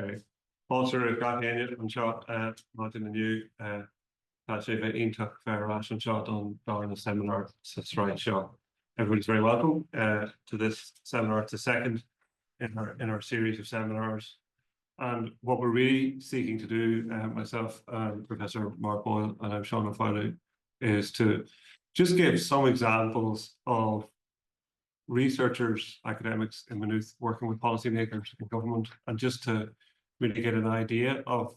Okay. Also, got handed on shot not in the new tá sé bheith ionintach fear an shot on the seminar right shot. Everybody's very welcome to this seminar. It's the second in our series of seminars. And what we're really seeking to do, myself and Professor Mark Boyle and I'm Seán Foghlú, is to just give some examples of researchers, academics in Maynooth working with policymakers in government, and just to really get an idea of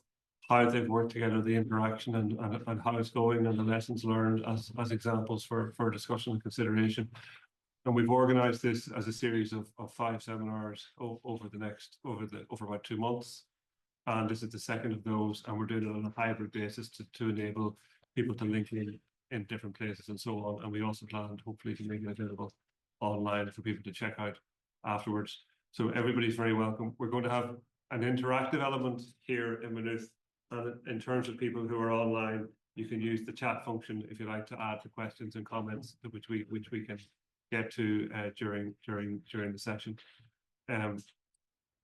how they've worked together, the interaction and how it's going, and the lessons learned as examples for discussion and consideration. And we've organised this as a series of 5 seminars over about 2 months. And this is the second of those, and we're doing it on a hybrid basis to enable people to link in different places and so on. And we also plan, hopefully, to make it available online for people to check out afterwards. So everybody's very welcome. We're going to have an interactive element here in Maynooth. And in terms of people who are online, you can use the chat function if you like to add the questions and comments which we can get to during the session.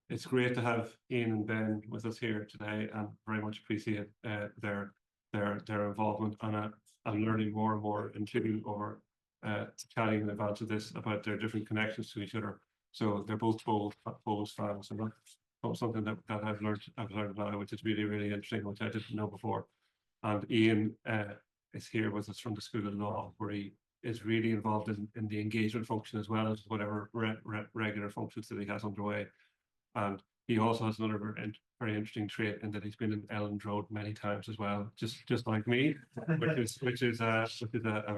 It's great to have Ian and Ben with us here today, and very much appreciate their involvement. And I'm learning more and more, including over chatting in advance of this, about their different connections to each other. So they're both Bowls fans, and that's something that I've learned now, which is really interesting, which I didn't know before. And Ian is here with us from the School of Law, where he is really involved in the engagement function as well as whatever regular functions that he has underway. And he also has another very interesting trait in that he's been in Elland Road many times as well, just like me, which is a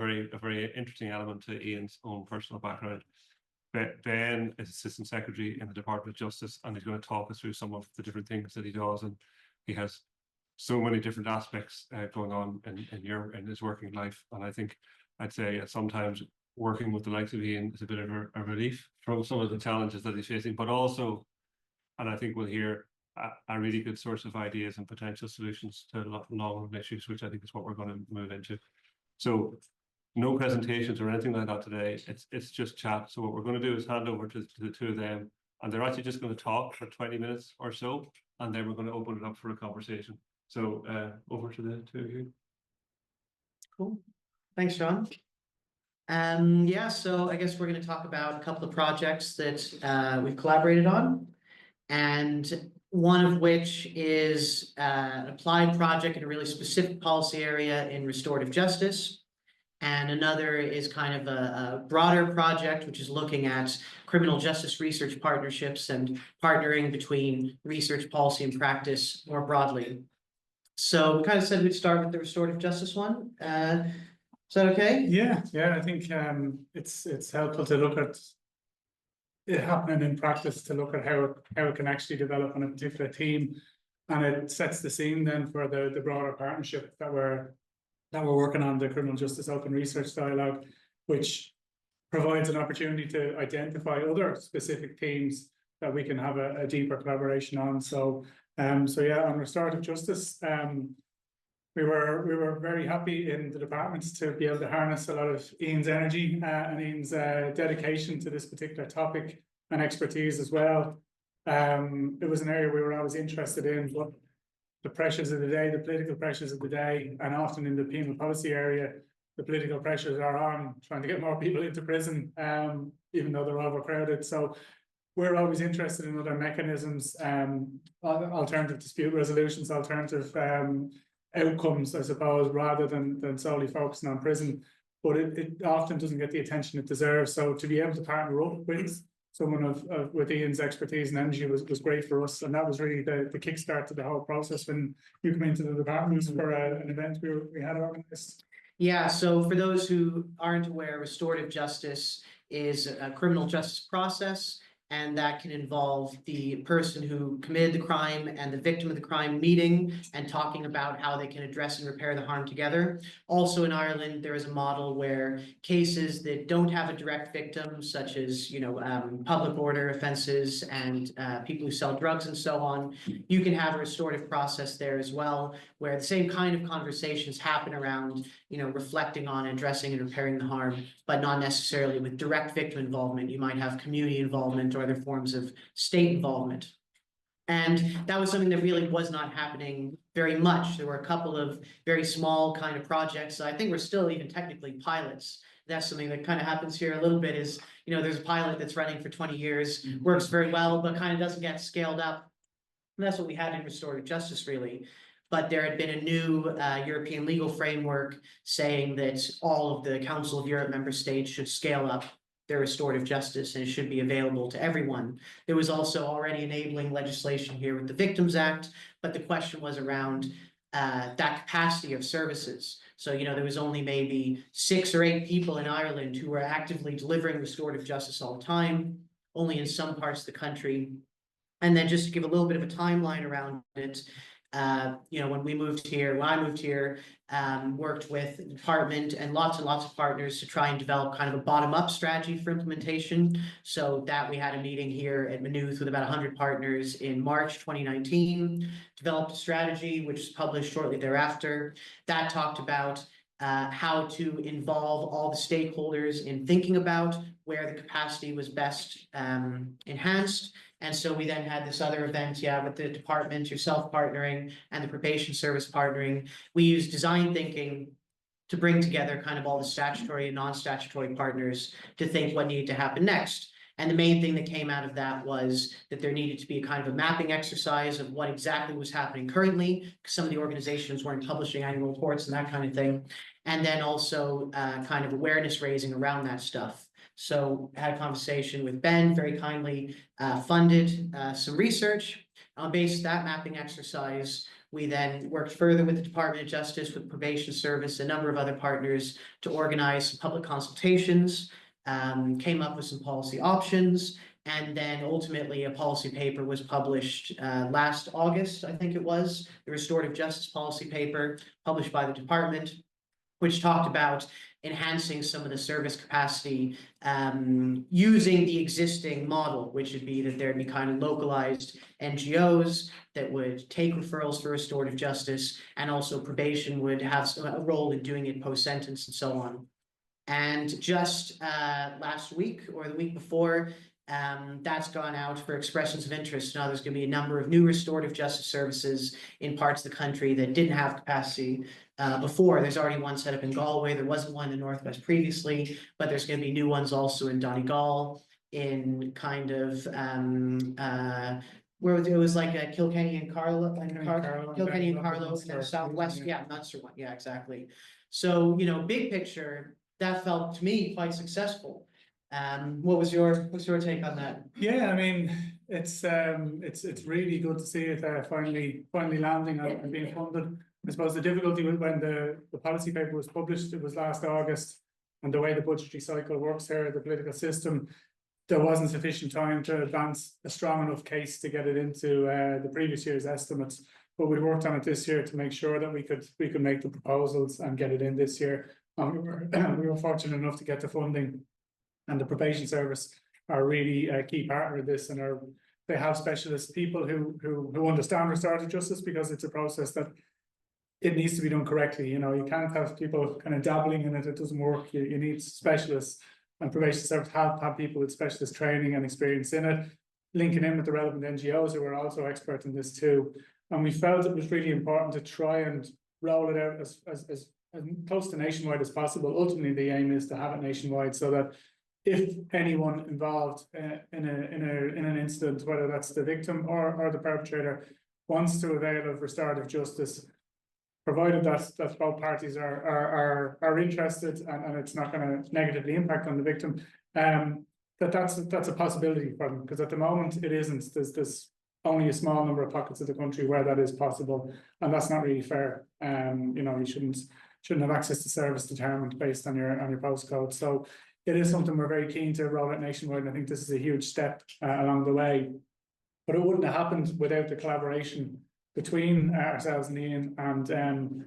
very interesting element to Ian's own personal background. Ben is Assistant Secretary in the Department of Justice, and he's going to talk us through some of the different things that he does. And he has so many different aspects going on in his working life. And I think I'd say sometimes working with the likes of Ian is a bit of a relief from some of the challenges that he's facing, but also, and I think we'll hear a really good source of ideas and potential solutions to long issues, which I think is what we're going to move into. So no presentations or anything like that today. It's just chat. So what we're going to do is hand over to the two of them, and they're actually just going to talk for 20 minutes or so, and then we're going to open it up for a conversation. So over to the two of you. Cool. Thanks, Seán. Yeah, so I guess we're going to talk about a couple of projects that we've collaborated on, and one of which is an applied project in a really specific policy area in restorative justice. And another is kind of a broader project, which is looking at criminal justice research partnerships and partnering between research, policy, and practice more broadly. So we kind of said we'd start with the restorative justice one. Is that okay? Yeah, I think it's helpful to look at it happening in practice, to look at how it can actually develop on a particular theme, and it sets the scene then for the broader partnership that we're working on, the Criminal Justice Open Research Dialogue, which provides an opportunity to identify other specific themes that we can have a deeper collaboration on. So yeah, on restorative justice, we were very happy in the departments to be able to harness a lot of Ian's energy and Ian's dedication to this particular topic and expertise as well. It was an area we were always interested in, but the pressures of the day, the political pressures of the day, and often in the penal policy area, the political pressures are on trying to get more people into prison, even though they're overcrowded. So we're always interested in other mechanisms, alternative dispute resolutions, alternative outcomes, I suppose, rather than solely focusing on prison. But it often doesn't get the attention it deserves. So to be able to partner up with someone with Ian's expertise and energy was great for us, and that was really the kickstart to the whole process when you came into the department for an event we had organised. Yeah, so for those who aren't aware, restorative justice is a criminal justice process, and that can involve the person who committed the crime and the victim of the crime meeting and talking about how they can address and repair the harm together. Also in Ireland, there is a model where cases that don't have a direct victim, such as public order offenses and people who sell drugs and so on, you can have a restorative process there as well, where the same kind of conversations happen around reflecting on addressing and repairing the harm, but not necessarily with direct victim involvement. You might have community involvement or other forms of state involvement. And that was something that really was not happening very much. There were a couple of very small kind of projects. I think we're still even technically pilots. That's something that kind of happens here a little bit is, there's a pilot that's running for 20 years, works very well, but kind of doesn't get scaled up. And that's what we had in restorative justice, really. But there had been a new European legal framework saying that all of the Council of Europe member states should scale up their restorative justice and it should be available to everyone. There was also already enabling legislation here with the Victims Act, but the question was around that capacity of services. So, there was only maybe 6 or 8 people in Ireland who were actively delivering restorative justice all the time, only in some parts of the country. And then just to give a little bit of a timeline around it, when I moved here, worked with the department and lots of partners to try and develop kind of a bottom-up strategy for implementation. So that we had a meeting here at Maynooth with about 100 partners in March 2019, developed a strategy which was published shortly thereafter. That talked about how to involve all the stakeholders in thinking about where the capacity was best enhanced. And so we then had this other event, with the department, yourself partnering, and the probation service partnering. We used design thinking to bring together kind of all the statutory and non-statutory partners to think what needed to happen next. And the main thing that came out of that was that there needed to be a kind of a mapping exercise of what exactly was happening currently, because some of the organizations weren't publishing annual reports and that kind of thing. And then also kind of awareness raising around that stuff. So I had a conversation with Ben, very kindly funded some research. On basis of that mapping exercise, we then worked further with the Department of Justice, with Probation Service, a number of other partners to organize some public consultations, came up with some policy options, and then ultimately a policy paper was published last August, I think it was, the Restorative Justice Policy Paper published by the department, which talked about enhancing some of the service capacity using the existing model, which would be that there'd be kind of localized NGOs that would take referrals for restorative justice, and also probation would have a role in doing it post-sentence and so on. And just last week or the week before, that's gone out for expressions of interest. Now there's going to be a number of new restorative justice services in parts of the country that didn't have capacity before. There's already one set up in Galway. There wasn't one in the Northwest previously, but there's going to be new ones also in Donegal, in kind of where it was like a Kilkenny and Carlow, Kilkenny and Carlow, and Southwest, Munster one, exactly. So big picture, that felt to me quite successful. What was your take on that? Yeah, I mean, it's really good to see it finally landing and being funded. I suppose the difficulty when the policy paper was published, it was last August, and the way the budgetary cycle works here, the political system, there wasn't sufficient time to advance a strong enough case to get it into the previous year's estimates. But we worked on it this year to make sure that we could make the proposals and get it in this year. We were fortunate enough to get the funding, and the probation service are really a key partner of this, and they have specialist people who understand restorative justice, because it's a process that it needs to be done correctly. You can't have people kind of dabbling in it doesn't work. You need specialists, and probation service have people with specialist training and experience in it, linking in with the relevant NGOs who are also expert in this too. And we felt it was really important to try and roll it out as close to nationwide as possible. Ultimately, the aim is to have it nationwide, so that if anyone involved in an incident, whether that's the victim or the perpetrator, wants to avail of restorative justice, provided that both parties are interested and it's not going to negatively impact on the victim, that's a possibility for them, because at the moment it isn't. There's only a small number of pockets of the country where that is possible, and that's not really fair. You shouldn't have access to service determined based on your postcode. So it is something we're very keen to roll out nationwide, and I think this is a huge step along the way. But it wouldn't have happened without the collaboration between ourselves and Ian, and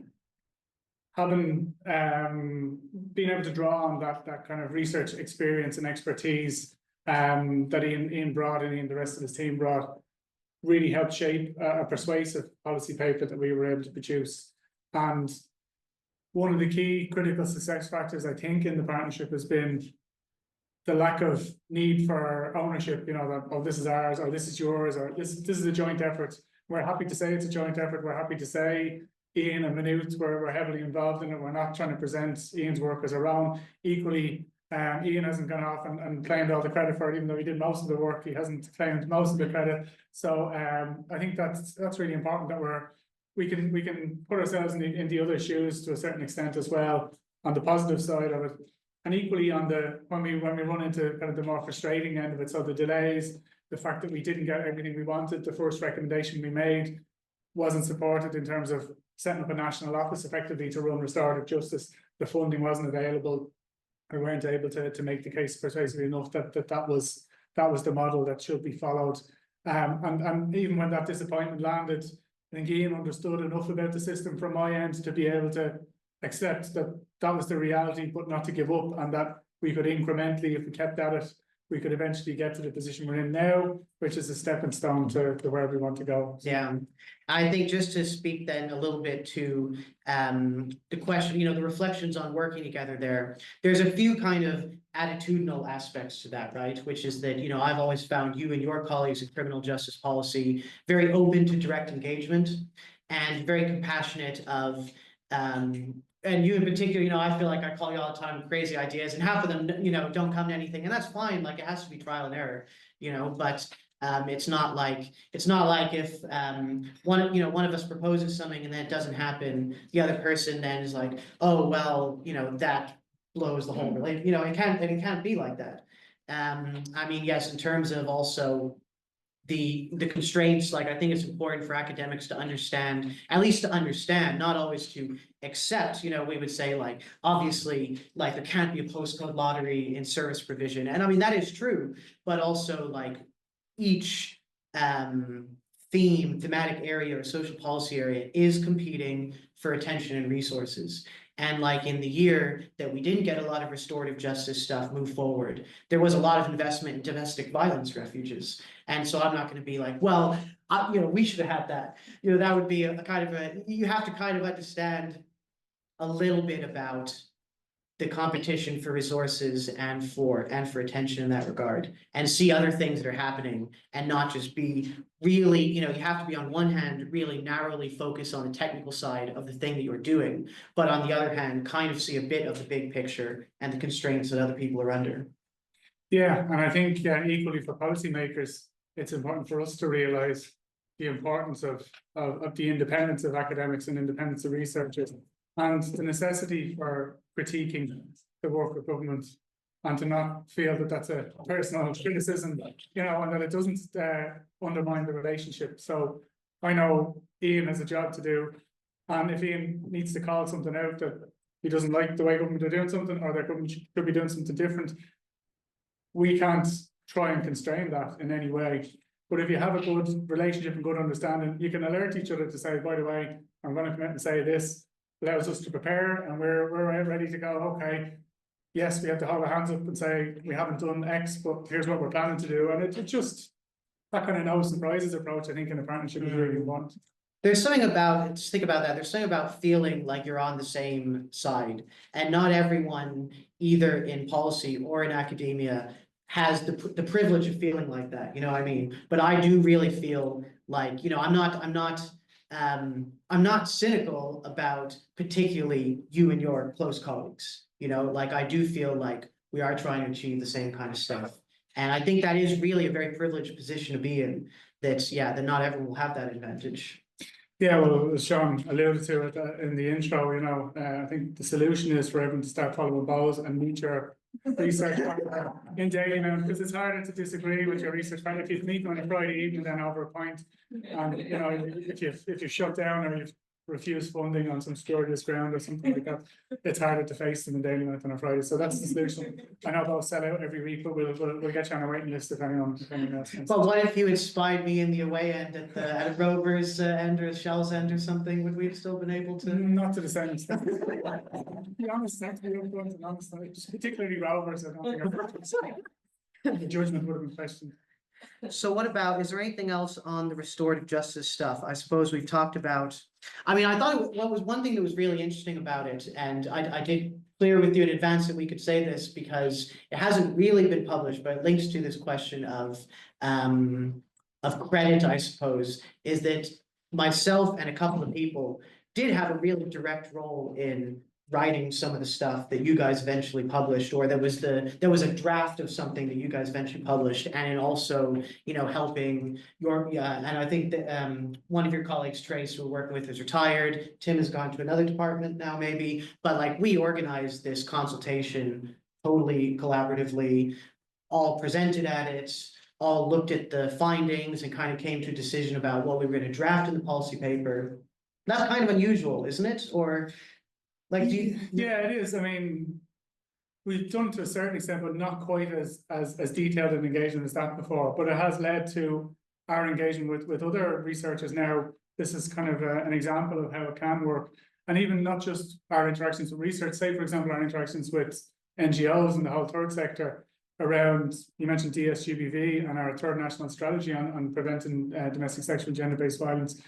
having been able to draw on that kind of research experience and expertise that Ian brought, and Ian, the rest of his team brought, really helped shape a persuasive policy paper that we were able to produce. And one of the key critical success factors, I think, in the partnership has been the lack of need for ownership, you know, that, oh, this is ours, or this is yours, or this is a joint effort. We're happy to say it's a joint effort. We're happy to say Ian and Maynooth we're heavily involved in it. We're not trying to present Ian's work as our own. Equally, Ian hasn't gone off and claimed all the credit for it, even though he did most of the work. He hasn't claimed most of the credit. So I think that's really important that we can put ourselves in the other shoes to a certain extent as well, on the positive side of it. And equally on the when we run into kind of the more frustrating end of it, so the delays, the fact that we didn't get everything we wanted, the first recommendation we made wasn't supported in terms of setting up a national office effectively to run restorative justice. The funding wasn't available. We weren't able to make the case persuasively enough that was the model that should be followed. And even when that disappointment landed, I think Ian understood enough about the system from my end to be able to accept that was the reality, but not to give up, and that we could incrementally, if we kept at it, we could eventually get to the position we're in now, which is a stepping stone to where we want to go. Yeah, I think just to speak then a little bit to the question, the reflections on working together there's a few kind of attitudinal aspects to that, right? Which is that, I've always found you and your colleagues in criminal justice policy very open to direct engagement and very compassionate of and you in particular, I feel like I call you all the time with crazy ideas, and half of them, don't come to anything, and that's fine. Like, it has to be trial and error, but it's not like if one of us proposes something and then it doesn't happen, the other person then is like, oh well, that blows the whole relationship. It can't be like that. I mean, yes, in terms of also the constraints, like, I think it's important for academics to understand, at least to understand, not always to accept, we would say, like, obviously, like, there can't be a postcode lottery in service provision. And I mean, that is true, but also, like, each thematic area or social policy area is competing for attention and resources. And like in the year that we didn't get a lot of restorative justice stuff move forward, there was a lot of investment in domestic violence refuges. And so I'm not going to be like, well, we should have had that. That would be a kind of you have to kind of understand a little bit about the competition for resources and for attention in that regard, and see other things that are happening, and not just be really, you have to be on one hand really narrowly focused on the technical side of the thing that you're doing, but on the other hand, kind of see a bit of the big picture and the constraints that other people are under. Yeah, and I think equally for policymakers, it's important for us to realise the importance of the independence of academics and independence of researchers, and the necessity for critiquing the work of government, and to not feel that that's a personal criticism, and that it doesn't undermine the relationship. So I know Ian has a job to do, and if Ian needs to call something out that he doesn't like the way government are doing something, or their government could be doing something different, we can't try and constrain that in any way. But if you have a good relationship and good understanding, you can alert each other to say, by the way, I'm going to come out and say this. Allows us to prepare, and we're ready to go. Okay, yes, we have to hold our hands up and say we haven't done X, but here's what we're planning to do. And it just, that kind of no surprises approach, I think, in a partnership is really important. There's something about, just think about that, there's something about feeling like you're on the same side, and not everyone, either in policy or in academia, has the privilege of feeling like that, what I mean? But I do really feel like, I'm not cynical about particularly you and your close colleagues, like, I do feel like we are trying to achieve the same kind of stuff. And I think that is really a very privileged position to be in, that not everyone will have that advantage. Yeah, well, as Seán alluded to it in the intro, I think the solution is for everyone to start following Bowles and meet your research in daily, because it's harder to disagree with your research partner. If you meet on a Friday evening, then over a pint, and if you shut down or you've refused funding on some spurious ground or something like that, it's harder to face them in daily life on a Friday. So that's the solution. I know they'll sell out every week, but we'll get you on a waiting list if anyone else. But what if you had spied me in the away end at a Rovers end or a Shells end or something? Would we have still been able to? Not to the same extent. To be honest, particularly Rovers, I don't think the judgment would have been questioned. So what about, is there anything else on the restorative justice stuff? I suppose we've talked about, I mean, I thought what was one thing that was really interesting about it, and I did clear with you in advance that we could say this because it hasn't really been published, but it links to this question of credit, I suppose, is that myself and a couple of people did have a really direct role in writing some of the stuff that you guys eventually published, or there was a draft of something that you guys eventually published, and in also, you know, helping your, and I think that one of your colleagues, Trace, who we're working with, is retired. Tim has gone to another department now, maybe, but like we organized this consultation totally collaboratively, all presented at it, all looked at the findings and kind of came to a decision about what we were going to draft in the policy paper. That's kind of unusual, isn't it? Or like, do you? Yeah, it is. I mean, we've done to a certain extent, but not quite as detailed an engagement as that before. But it has led to our engagement with other researchers now. This is kind of an example of how it can work. And even not just our interactions with research, say, for example, our interactions with NGOs in the whole third sector around, you mentioned DSGBV and our third national strategy on preventing domestic sexual and gender-based violence.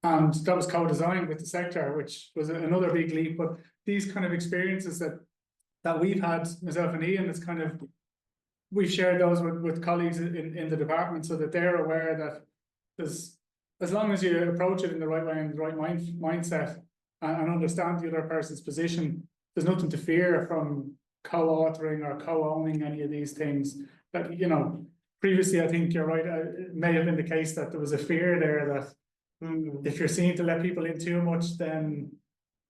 And that was co-designed with the sector, which was another big leap. But these kind of experiences that we've had, myself and Ian, it's kind of, we've shared those with colleagues in the department so that they're aware that there's, as long as you approach it in the right way and the right mindset and understand the other person's position, there's nothing to fear from co-authoring or co-owning any of these things. That, you know, previously, I think you're right, it may have been the case that there was a fear there that if you're seen to let people in too much, then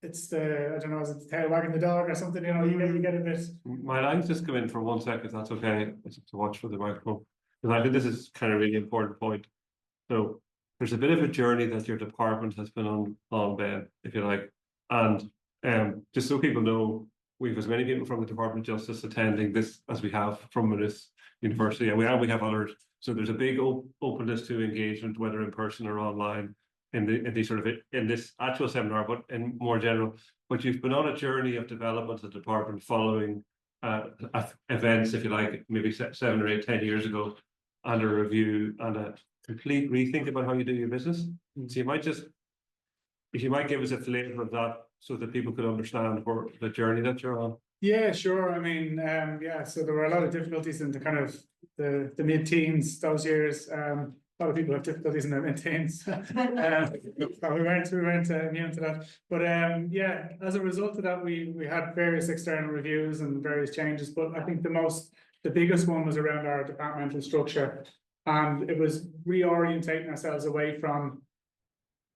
it's the, I don't know, is it the tail wagging the dog or something, you know, you get a bit. My lines just come in for 1 second, if that's okay, to watch for the microphone. Because I think this is kind of really important point. So there's a bit of a journey that your department has been on Ben, if you like. And just so people know, we've as many people from the Department of Justice attending this as we have from Maynooth University, and we have others. So there's a big openness to engagement, whether in person or online, in this actual seminar, but in more general. But you've been on a journey of development of the department following events, if you like, maybe 7 or 8, 10 years ago, and a review and a complete rethink about how you do your business. So you might if you might give us a flavour of that so that people could understand the journey that you're on. Yeah, sure. I mean, yeah, so there were a lot of difficulties in the kind of the mid-teens those years. A lot of people have difficulties in their mid-teens. We weren't immune to that. But yeah, as a result of that, we had various external reviews and various changes. But I think the biggest one was around our departmental structure. And it was reorientating ourselves away from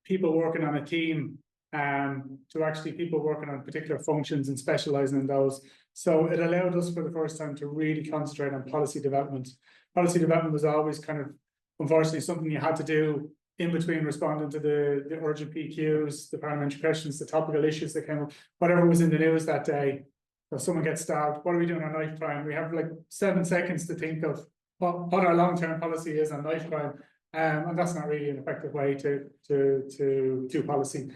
people working on a team to actually people working on particular functions and specializing in those. So it allowed us for the first time to really concentrate on policy development. Policy development was always kind of, unfortunately, something you had to do in between responding to the urgent PQs, the parliamentary questions, the topical issues that came up, whatever was in the news that day. If someone gets stabbed, what are we doing on knife crime? We have like 7 seconds to think of what our long-term policy is on knife crime. And that's not really an effective way to do policy.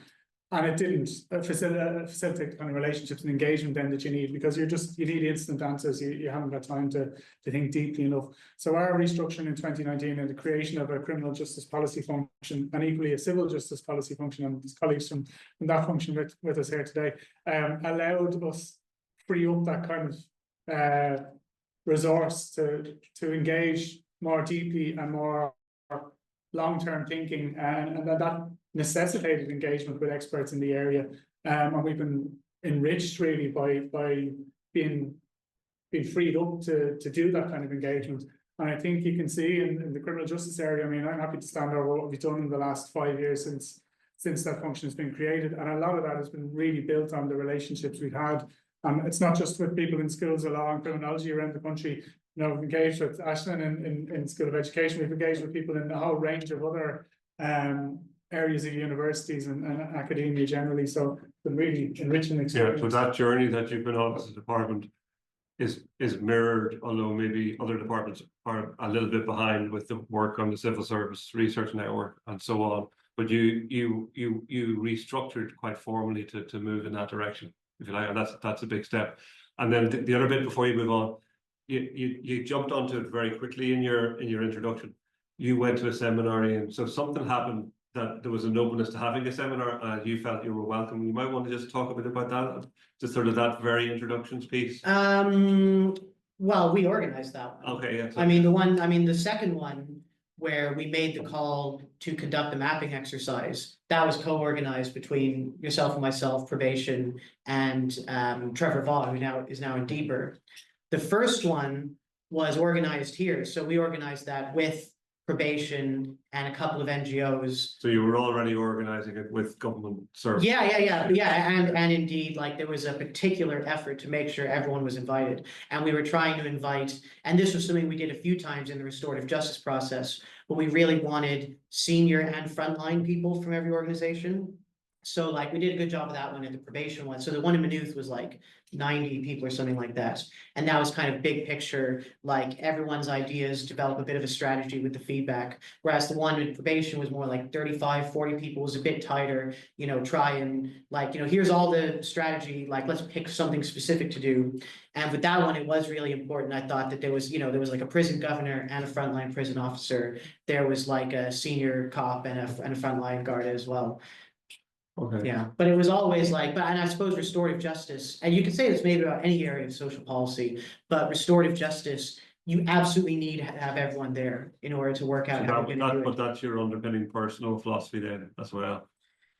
And it didn't facilitate the kind of relationships and engagement then that you need, because you need instant answers. You haven't got time to think deeply enough. So our restructuring in 2019 and the creation of a criminal justice policy function and equally a civil justice policy function, and his colleagues from that function with us here today, allowed us free up that kind of resource to engage more deeply and more long-term thinking, and that necessitated engagement with experts in the area, and we've been enriched really by being freed up to do that kind of engagement. And I think you can see in the criminal justice area, I mean, I'm happy to stand over what we've done in the last 5 years since that function has been created, and a lot of that has been really built on the relationships we've had. And it's not just with people in schools of law and criminology around the country. You know, we've engaged with Ashton in School of Education. We've engaged with people in a whole range of other areas of universities and academia generally. So it's been really enriching experience. Yeah, so that journey that you've been on as a department is mirrored, although maybe other departments are a little bit behind with the work on the Civil Service Research Network and so on. But you restructured quite formally to move in that direction, if you like, and that's a big step. And then the other bit before you move on, you jumped onto it very quickly in your introduction. You went to a seminar, and so something happened that there was an openness to having a seminar and you felt you were welcome. You might want to just talk a bit about that, just sort of that very introductions piece. Well, we organized that one. Okay, yeah. I mean, the second one where we made the call to conduct the mapping exercise, that was co-organized between yourself and myself, probation, and Trevor Vaughan, who is now in Deeper. The first one was organized here, so we organized that with probation and a couple of NGOs. So you were already organizing it with government service. Yeah, and indeed, like there was a particular effort to make sure everyone was invited. And we were trying to invite, and this was something we did a few times in the restorative justice process, but we really wanted senior and frontline people from every organization. So like we did a good job of that one at the probation one. So the one in Maynooth was like 90 people or something like that. And that was kind of big picture, like everyone's ideas, develop a bit of a strategy with the feedback. Whereas the one in probation was more like 35, 40 people, was a bit tighter, you know, try and like, you know, here's all the strategy, like let's pick something specific to do. And with that one, it was really important. I thought that there was, you know, there was like a prison governor and a frontline prison officer. There was like a senior cop and a frontline guard as well. Okay. Yeah, but it was always like, but and I suppose restorative justice, and you can say this maybe about any area of social policy, but restorative justice, you absolutely need to have everyone there in order to work out how you're gonna do But it. that's your underpinning personal philosophy then as well.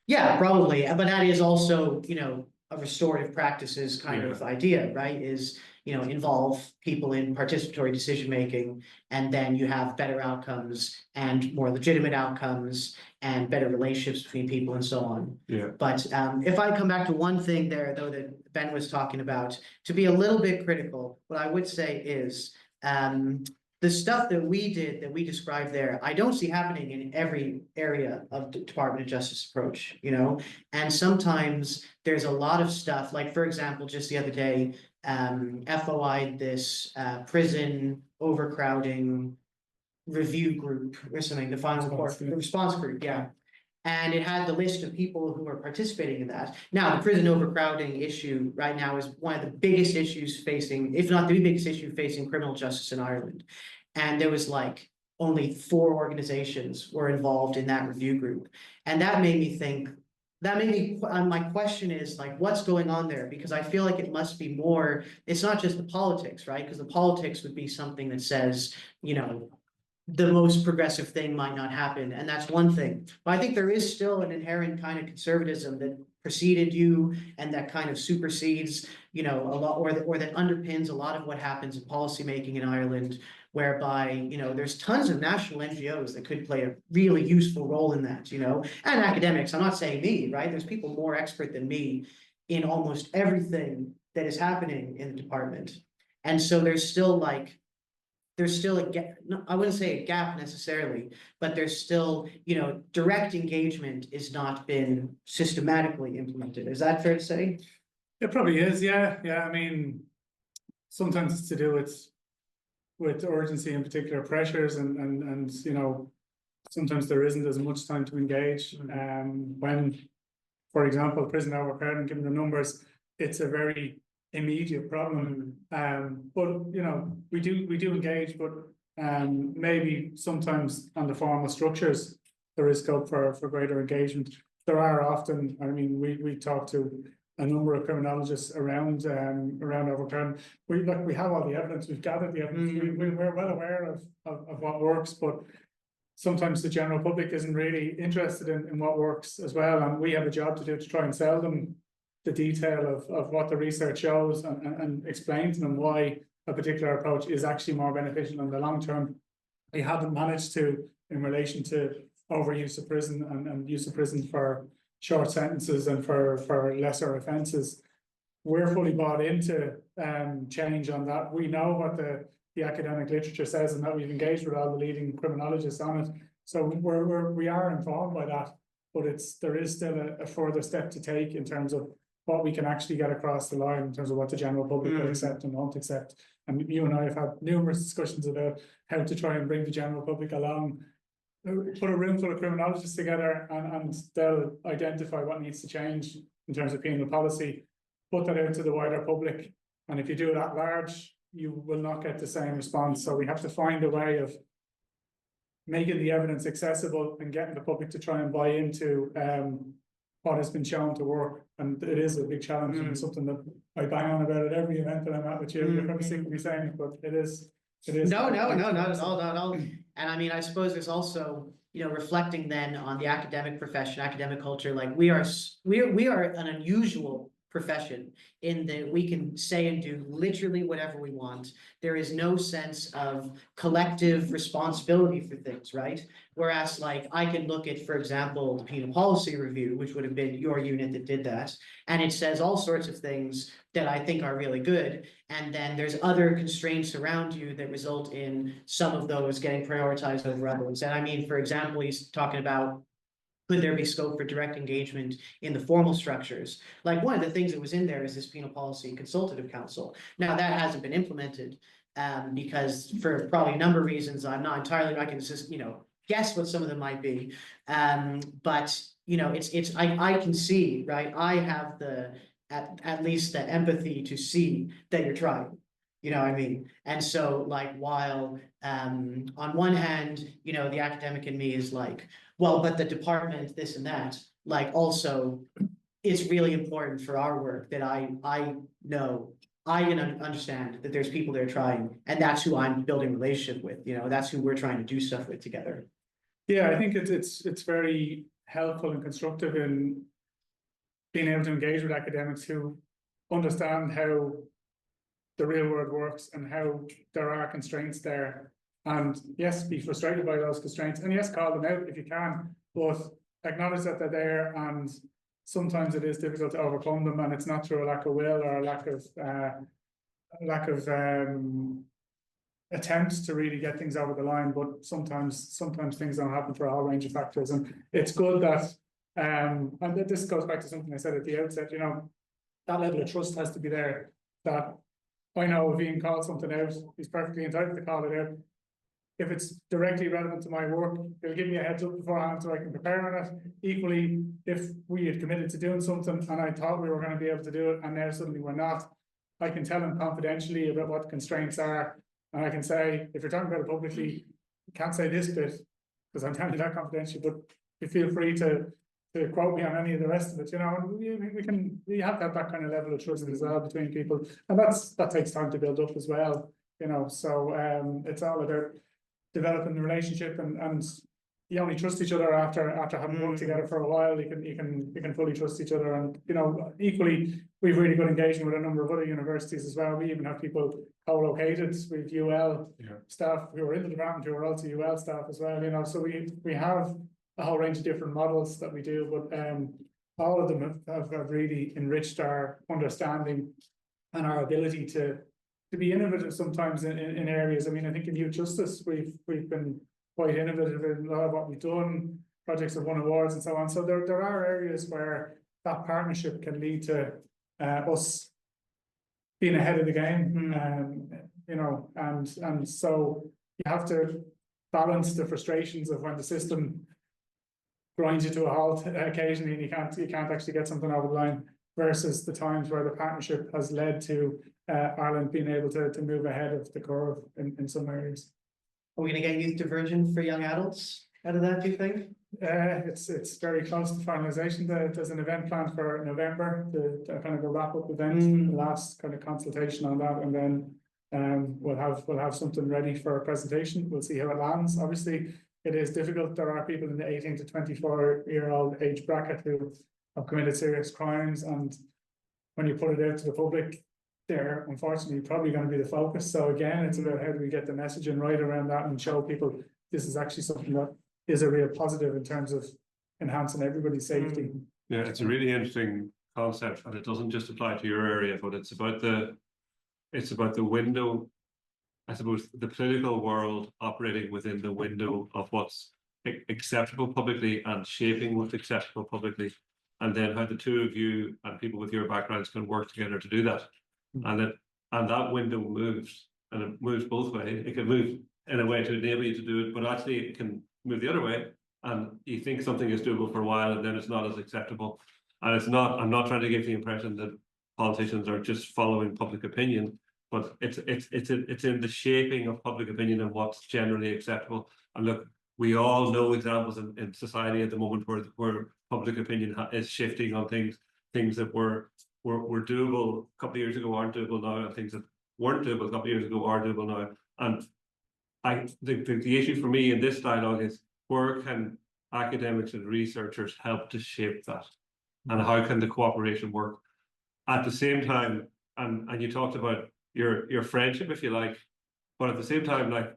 Yeah, probably, but that is also, you know, a restorative practices kind of idea, right? Is, you know, involve people in participatory decision making, and then you have better outcomes and more legitimate outcomes and better relationships between people and so on. Yeah. But if I come back to one thing there, though, that Ben was talking about, to be a little bit critical, what I would say is the stuff that we did, that we described there, I don't see happening in every area of the Department of Justice approach, you know? And sometimes there's a lot of stuff, like for example, just the other day, FOI'd this prison overcrowding review group or something, the final report, the response group, yeah. And it had the list of people who are participating in that. Now, the prison overcrowding issue right now is one of the biggest issues facing, if not the biggest issue facing criminal justice in Ireland. And there was like only 4 organizations were involved in that review group. And that made me think, my question is like, what's going on there? Because I feel like it must be more, it's not just the politics, right? Because the politics would be something that says, you know, the most progressive thing might not happen, and that's one thing. But I think there is still an inherent kind of conservatism that preceded you and that kind of supersedes, you know, a lot, or that underpins a lot of what happens in policymaking in Ireland, whereby, you know, there's tons of national NGOs that could play a really useful role in that, you know, and academics. I'm not saying me, right? There's people more expert than me in almost everything that is happening in the department. And so there's still a gap, I wouldn't say a gap necessarily, but there's still, you know, direct engagement is not been systematically implemented. Is that fair to say? It probably is, yeah, I mean, sometimes it's to do with urgency and particular pressures and you know, sometimes there isn't as much time to engage. When, for example, prison overcrowding, given the numbers, it's a very immediate problem. But you know, we do engage, but maybe sometimes on the formal structures there is scope for greater engagement. There are often, I mean, we talk to a number of criminologists around overcrowding. We have all the evidence, we've gathered the evidence, we're well aware of what works, but sometimes the general public isn't really interested in what works as well, and we have a job to do to try and sell them the detail of what the research shows and explain to them why a particular approach is actually more beneficial in the long term. We haven't managed to, in relation to overuse of prison and use of prison for short sentences and for lesser offences. We're fully bought into change on that. We know what the academic literature says, and that we've engaged with all the leading criminologists on it. So we are informed by that, but there is still a further step to take in terms of what we can actually get across the line in terms of what the general public will accept and won't accept. And you and I have had numerous discussions about how to try and bring the general public along, put a room full of criminologists together, and they'll identify what needs to change in terms of penal policy, put that out to the wider public. And if you do it at large, you will not get the same response. So we have to find a way of making the evidence accessible and getting the public to try and buy into what has been shown to work. And it is a big challenge and something that I bang on about at every event that I'm at with you. You're probably sick of me saying it, but it is. No, not at all, not at all. And I mean, I suppose there's also, you know, reflecting then on the academic profession, academic culture, like we are an unusual profession in that we can say and do literally whatever we want. There is no sense of collective responsibility for things, right? Whereas like I can look at, for example, the penal policy review, which would have been your unit that did that, and it says all sorts of things that I think are really good. And then there's other constraints around you that result in some of those getting prioritized over others. And I mean, for example, he's talking about, could there be scope for direct engagement in the formal structures? Like one of the things that was in there is this penal policy consultative council. Now that hasn't been implemented because for probably a number of reasons, I'm not entirely, I can just, you know, guess what some of them might be. But you know, I can see, right? I have at least the empathy to see that you're trying. You know what I mean? And so like, while on one hand, you know, the academic in me is like, well, but the department, this and that, like also, it's really important for our work that I know, I can understand that there's people there trying, and that's who I'm building relationship with, you know, that's who we're trying to do stuff with together. Yeah, I think it's very helpful and constructive in being able to engage with academics who understand how the real world works and how there are constraints there. And yes, be frustrated by those constraints, and yes, call them out if you can, but acknowledge that they're there, and sometimes it is difficult to overcome them, and it's not through a lack of will or a lack of attempts to really get things over the line, but sometimes things don't happen for a whole range of factors. And it's good that and this goes back to something I said at the outset, you know, that level of trust has to be there, that I know if Ian calls something out, he's perfectly entitled to call it out. If it's directly relevant to my work, he'll give me a heads up beforehand so I can prepare on it. Equally, if we had committed to doing something and I thought we were going to be able to do it and now suddenly we're not, I can tell him confidentially about what the constraints are. And I can say, if you're talking about it publicly, you can't say this bit because I'm telling you that confidentially, but you feel free to quote me on any of the rest of it, you know. We have to have that kind of level of trust as well between people, and that takes time to build up as well, you know. So it's all about developing the relationship, and you only trust each other after having worked together for a while. You can fully trust each other, and you know, equally we've really good engagement with a number of other universities as well. We even have people co-located with UL staff who are in the department who are also UL staff as well, you know. So we have a whole range of different models that we do, but all of them have really enriched our understanding and our ability to be innovative sometimes in areas. I mean, I think in youth justice we've been quite innovative in a lot of what we've done. Projects have won awards and so on. So there are areas where that partnership can lead to us being ahead of the game, you know, and so you have to balance the frustrations of when the system grinds you to a halt occasionally and you can't actually get something over the line, versus the times where the partnership has led to Ireland being able to move ahead of the curve in some areas. Are we going to get youth diversion for young adults out of that, do you think? It's very close to finalisation. There's an event planned for November, the kind of a wrap-up event, the last kind of consultation on that, and then we'll have something ready for a presentation. We'll see how it lands. Obviously, it is difficult. There are people in the 18 to 24-year-old age bracket who have committed serious crimes, and when you put it out to the public, they're unfortunately probably going to be the focus. So again, it's about how do we get the messaging right around that and show people this is actually something that is a real positive in terms of enhancing everybody's safety. Yeah, it's a really interesting concept, and it doesn't just apply to your area, but it's about the window, I suppose, the political world operating within the window of what's acceptable publicly and shaping what's acceptable publicly, and then how the two of you and people with your backgrounds can work together to do that. And that window moves, and it moves both ways. It can move in a way to enable you to do it, but actually it can move the other way, and you think something is doable for a while and then it's not as acceptable. And it's not, I'm not trying to give the impression that politicians are just following public opinion, but it's in the shaping of public opinion and what's generally acceptable. And look, we all know examples in society at the moment where public opinion is shifting on things that were doable a couple of years ago aren't doable now, and things that weren't doable a couple of years ago are doable now. And the issue for me in this dialogue is, where can academics and researchers help to shape that, and how can the cooperation work at the same time? And you talked about your friendship, if you like, but at the same time, like,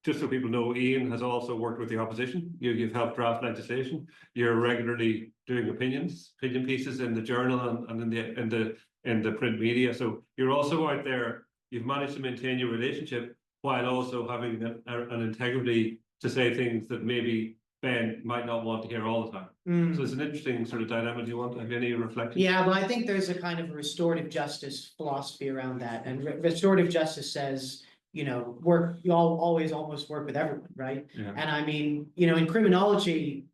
just so people know, Ian has also worked with the opposition. You've helped draft legislation. You're regularly doing opinion pieces in the journal and in the print media. So you're also out there. You've managed to maintain your relationship while also having an integrity to say things that maybe Ben might not want to hear all the time. So it's an interesting sort of dynamic. Do you want to have any reflection? Yeah, well, I think there's a kind of a restorative justice philosophy around that, and restorative justice says, you know, you always almost work with everyone, right? Yeah. And I mean, you know, in criminology,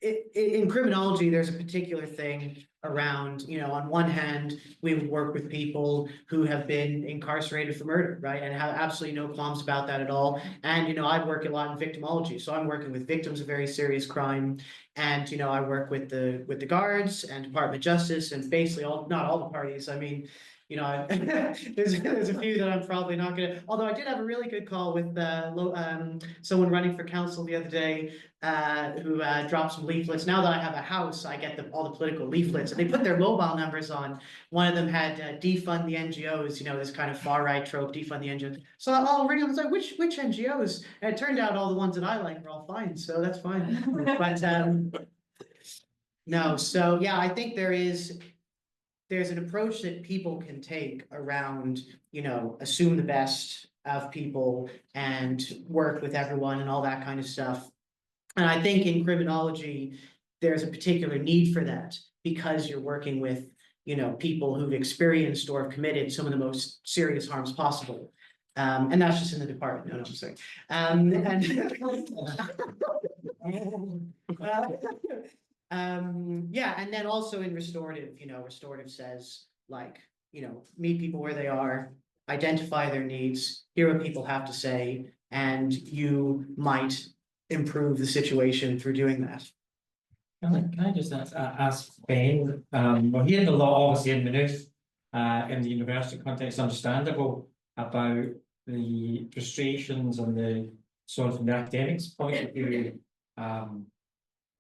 there's a particular thing around, you know, on one hand, we would work with people who have been incarcerated for murder, right? And have absolutely no qualms about that at all. And, you know, I work a lot in victimology. So I'm working with victims of very serious crime. And, you know, I work with the guards and Department of Justice and basically not all the parties. I mean, you know, there's a few that I'm probably not gonna, although I did have a really good call with someone running for council the other day who dropped some leaflets. Now that I have a house, I get all the political leaflets, and they put their mobile numbers on. One of them had defund the NGOs, you know, this kind of far right trope, defund the NGOs. So I was like, which NGOs? And it turned out all the ones that I like were all fine, so that's fine. But no, so yeah, I think there's an approach that people can take around, you know, assume the best of people and work with everyone and all that kind of stuff. And I think in criminology, there's a particular need for that because you're working with, you know, people who've experienced or have committed some of the most serious harms possible. And that's just in the department, no, I'm saying. Yeah, and then also in restorative, you know, restorative says, like, you know, meet people where they are, identify their needs, hear what people have to say, and you might improve the situation through doing that. Can I just ask Ben, we're hearing a lot, obviously, in Maynooth, in the university context, understandable about the frustrations and the sort of the academics point of view.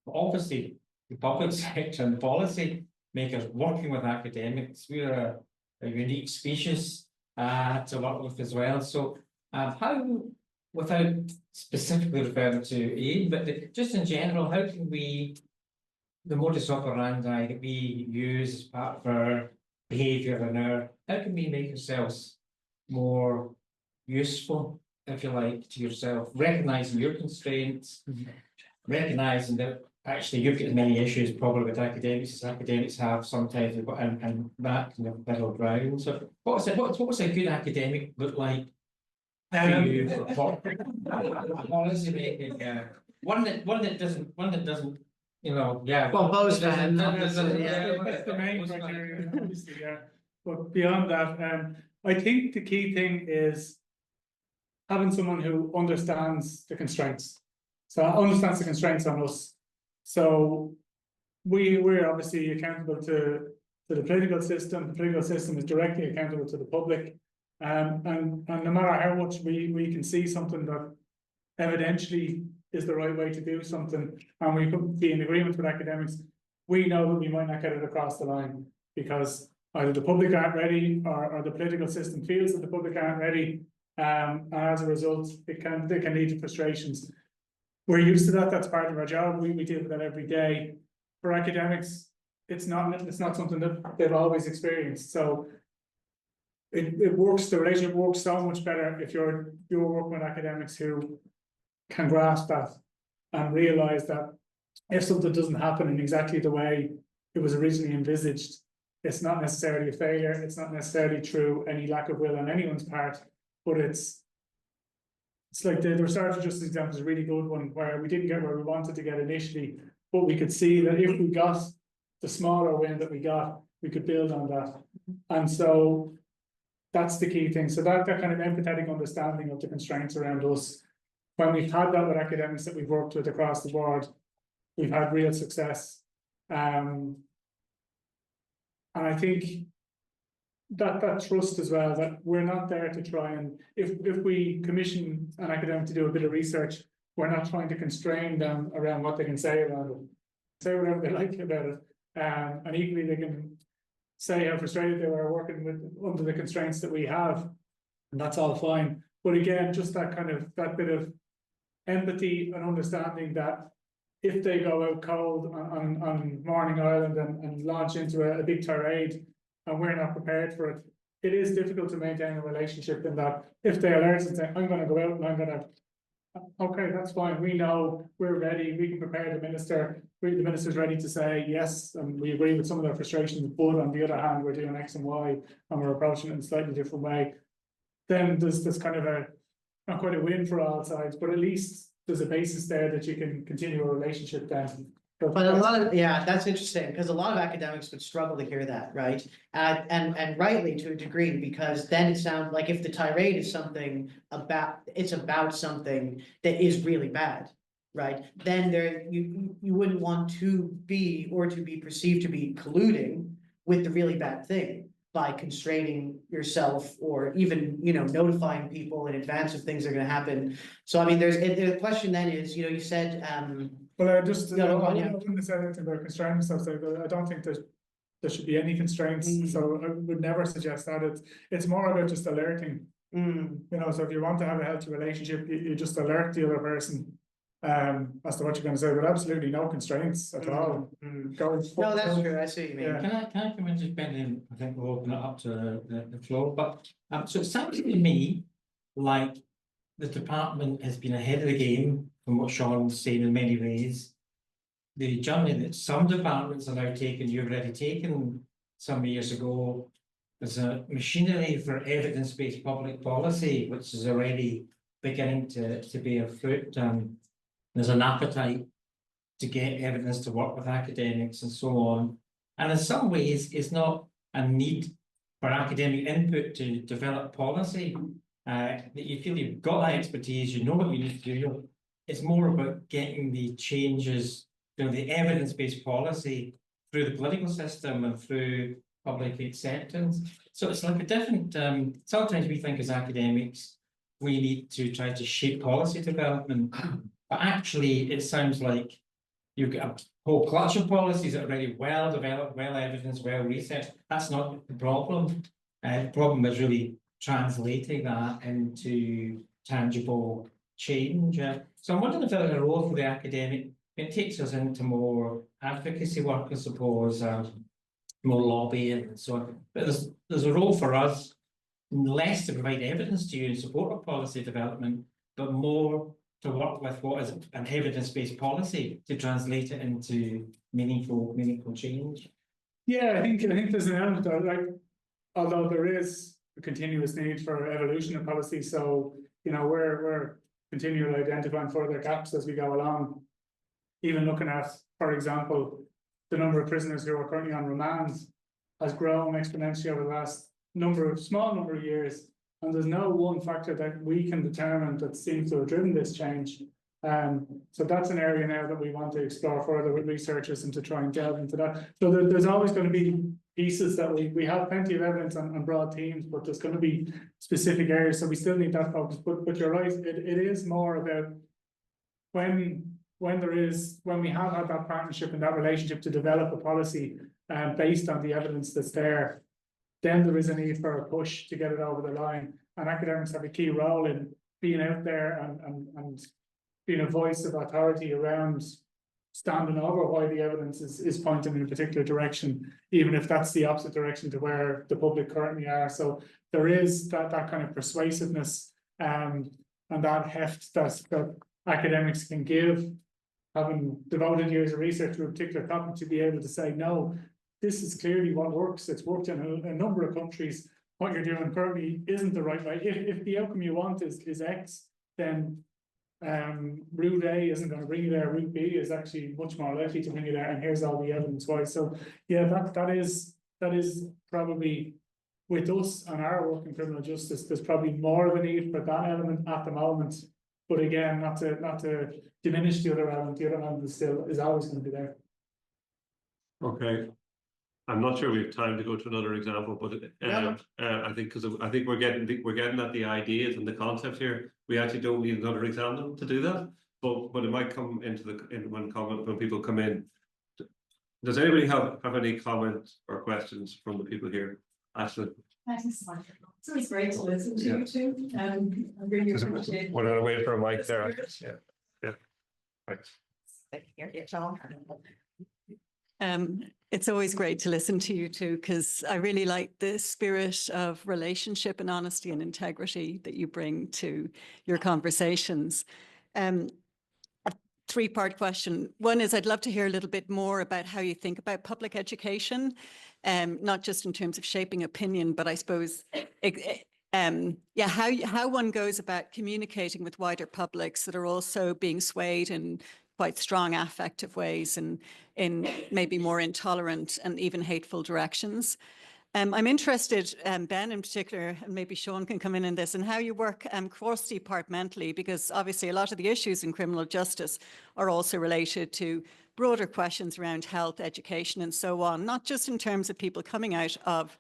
Obviously, the public sector and policy makers working with academics, we're a unique species to work with as well. So how, without specifically referring to Ian, but just in general, how can we, the modus operandi that we use as part of our behaviour and how can we make ourselves more useful, if you like, to yourself, recognising your constraints, recognising that actually you've got as many issues probably with academics as academics have sometimes, and that kind of middle ground. So what's a good academic look like to you? Policy making, one that doesn't, you know, yeah. Well, both That's the main criteria, obviously, yeah. But beyond that, I think the key thing is having someone who understands the constraints. So understands the constraints on us. So we're obviously accountable to the political system. The political system is directly accountable to the public. And no matter how much we can see something that evidentially is the right way to do something, and we could be in agreement with academics, we know that we might not get it across the line because either the public aren't ready or the political system feels that the public aren't ready. And as a result, they can lead to frustrations. We're used to that. That's part of our job. We deal with that every day. For academics, it's not something that they've always experienced. So it works. The relationship works so much better if you're working with academics who can grasp that and realize that if something doesn't happen in exactly the way it was originally envisaged, it's not necessarily a failure. It's not necessarily through any lack of will on anyone's part, but it's like the restorative justice example is a really good one where we didn't get where we wanted to get initially, but we could see that if we got the smaller win that we got, we could build on that. And so that's the key thing. So that kind of empathetic understanding of the constraints around us when we've had that with academics that we've worked with across the board, we've had real success. And I think that trust as well, that we're not there to try and, if we commission an academic to do a bit of research, we're not trying to constrain them around what they can say about it. Say whatever they like about it. And equally they can say how frustrated they were working with under the constraints that we have. And that's all fine. But again, just that bit of empathy and understanding that if they go out cold on Morning Island and launch into a big tirade and we're not prepared for it, it is difficult to maintain a relationship in that if they alert us and say, I'm going to go out and I'm going to, okay, that's fine. We know, we're ready. We can prepare the minister. The minister's ready to say yes, and we agree with some of their frustrations, but on the other hand, we're doing X and Y and we're approaching it in a slightly different way. Then there's kind of not quite a win for all sides, but at least there's a basis there that you can continue a relationship then. But a lot of, yeah, that's interesting, because a lot of academics would struggle to hear that, right? And rightly to a degree, because then it sounds like if the tirade is something about, it's about something that is really bad, right? Then you wouldn't want to be, or to be perceived to be colluding with the really bad thing by constraining yourself, or even, notifying people in advance of things that are gonna happen. So I mean, the question then is, you said, well, I yeah. wouldn't have said anything about constraints. I don't think there should be any constraints. So I would never suggest that. It's more about just alerting. So if you want to have a healthy relationship, you just alert the other person as to what you're going to say, but absolutely no constraints at all. No, that's true. I see what you mean. Yeah. Can I come in just bending? I think we'll open it up to the floor, but so it sounds to me like the department has been ahead of the game from what Seán was saying in many ways. The journey that some departments are now taking, you've already taken some years ago, there's a machinery for evidence-based public policy, which is already beginning to bear fruit. There's an appetite to get evidence to work with academics and so on. And in some ways, it's not a need for academic input to develop policy. That you feel you've got that expertise, you know what you need to do. It's more about getting the changes, the evidence-based policy through the political system and through public acceptance. So it's like a different, sometimes we think as academics, we need to try to shape policy development, but actually it sounds like you've got a whole clutch of policies that are already well developed, well evidenced, well researched. That's not the problem. The problem is really translating that into tangible change. So I'm wondering if there's a role for the academic. It takes us into more advocacy work, I suppose, more lobbying and so on. But there's a role for us, less to provide evidence to you in support of policy development, but more to work with what is an evidence-based policy to translate it into meaningful change. Yeah, I think there's an element of, like, although there is a continuous need for evolution of policy, so we're continually identifying further gaps as we go along. Even looking at, for example, the number of prisoners who are currently on remand has grown exponentially over the last small number of years, and there's no one factor that we can determine that seems to have driven this change. So that's an area now that we want to explore further with researchers and to try and delve into that. So there's always going to be pieces that we have plenty of evidence on broad themes, but there's going to be specific areas, so we still need that focus. But you're right, it is more about when we have had that partnership and that relationship to develop a policy based on the evidence that's there, then there is a need for a push to get it over the line. And academics have a key role in being out there and being a voice of authority around standing over why the evidence is pointing in a particular direction, even if that's the opposite direction to where the public currently are. So there is that kind of persuasiveness and that heft that academics can give, having devoted years of research to a particular topic, to be able to say, no, this is clearly what works. It's worked in a number of countries. What you're doing currently isn't the right way. If the outcome you want is X, then route A isn't going to bring you there. Route B is actually much more likely to bring you there, and here's all the evidence why. So yeah, that is probably, with us and our work in criminal justice, there's probably more of a need for that element at the moment. But again, not to diminish the other element is always going to be there. Okay. I'm not sure we have time to go to another example, but I think because I think we're getting at the ideas and the concepts here. We actually don't need another example to do that, but it might come into when people come in. Does anybody have any comments or questions from the people here? Ashley. Thanks so much. It's always great to listen to you too. I really appreciate. We're gonna wait for a mic there. Yeah. Thanks. It's always great to listen to you too, because I really like the spirit of relationship and honesty and integrity that you bring to your conversations. A three-part question. One is I'd love to hear a little bit more about how you think about public education, not just in terms of shaping opinion, but I suppose, how one goes about communicating with wider publics that are also being swayed in quite strong affective ways and in maybe more intolerant and even hateful directions. I'm interested, Ben in particular, and maybe Seán can come in this, and how you work cross-departmentally, because obviously a lot of the issues in criminal justice are also related to broader questions around health, education, and so on, not just in terms of people coming out of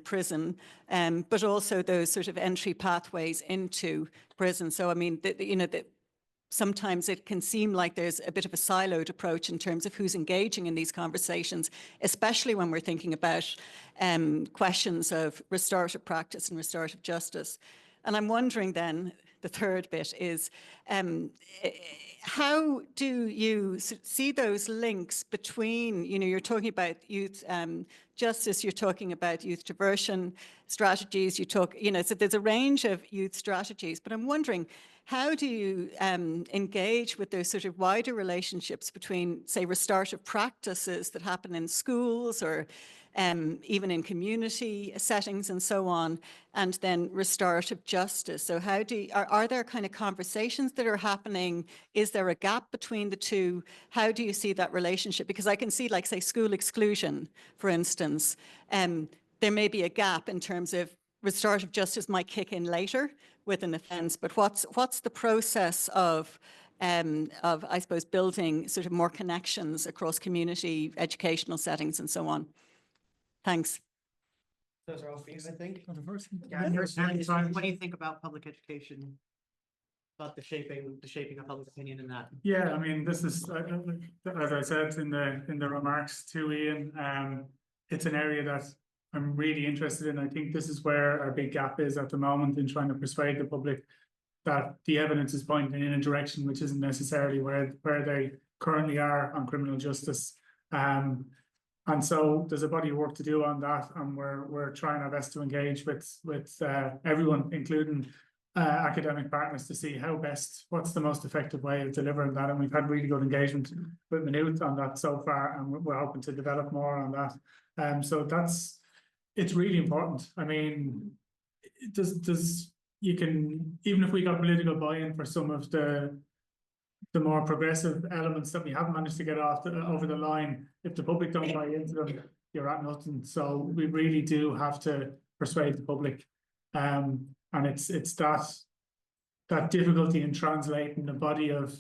prison, but also those sort of entry pathways into prison. So, I mean, sometimes it can seem like there's a bit of a siloed approach in terms of who's engaging in these conversations, especially when we're thinking about questions of restorative practice and restorative justice. And I'm wondering then, the third bit is, how do you see those links between, you're talking about youth justice, you're talking about youth diversion strategies, so there's a range of youth strategies, but I'm wondering, how do you engage with those sort of wider relationships between, say, restorative practices that happen in schools or even in community settings and so on, and then restorative justice? So how are there kind of conversations that are happening? Is there a gap between the two? How do you see that relationship? Because I can see, like, say, school exclusion, for instance, there may be a gap in terms of restorative justice might kick in later with an offence, but what's the process of I suppose building sort of more connections across community educational settings and so on? Thanks. Those are all for you, I think. Yeah, What do you think about public education? About the shaping of public opinion in that? Yeah, I mean, this is, as I said in the remarks to Ian, it's an area that I'm really interested in. I think this is where our big gap is at the moment in trying to persuade the public that the evidence is pointing in a direction which isn't necessarily where they currently are on criminal justice. And so there's a body of work to do on that, and we're trying our best to engage with everyone, including academic partners, to see what's the most effective way of delivering that. And we've had really good engagement with Maynooth on that so far, and we're hoping to develop more on that. So it's really important. I mean, you can, even if we got political buy-in for some of the more progressive elements that we haven't managed to get over the line, if the public don't buy into them, you're at nothing. So we really do have to persuade the public. And it's that difficulty in translating the body of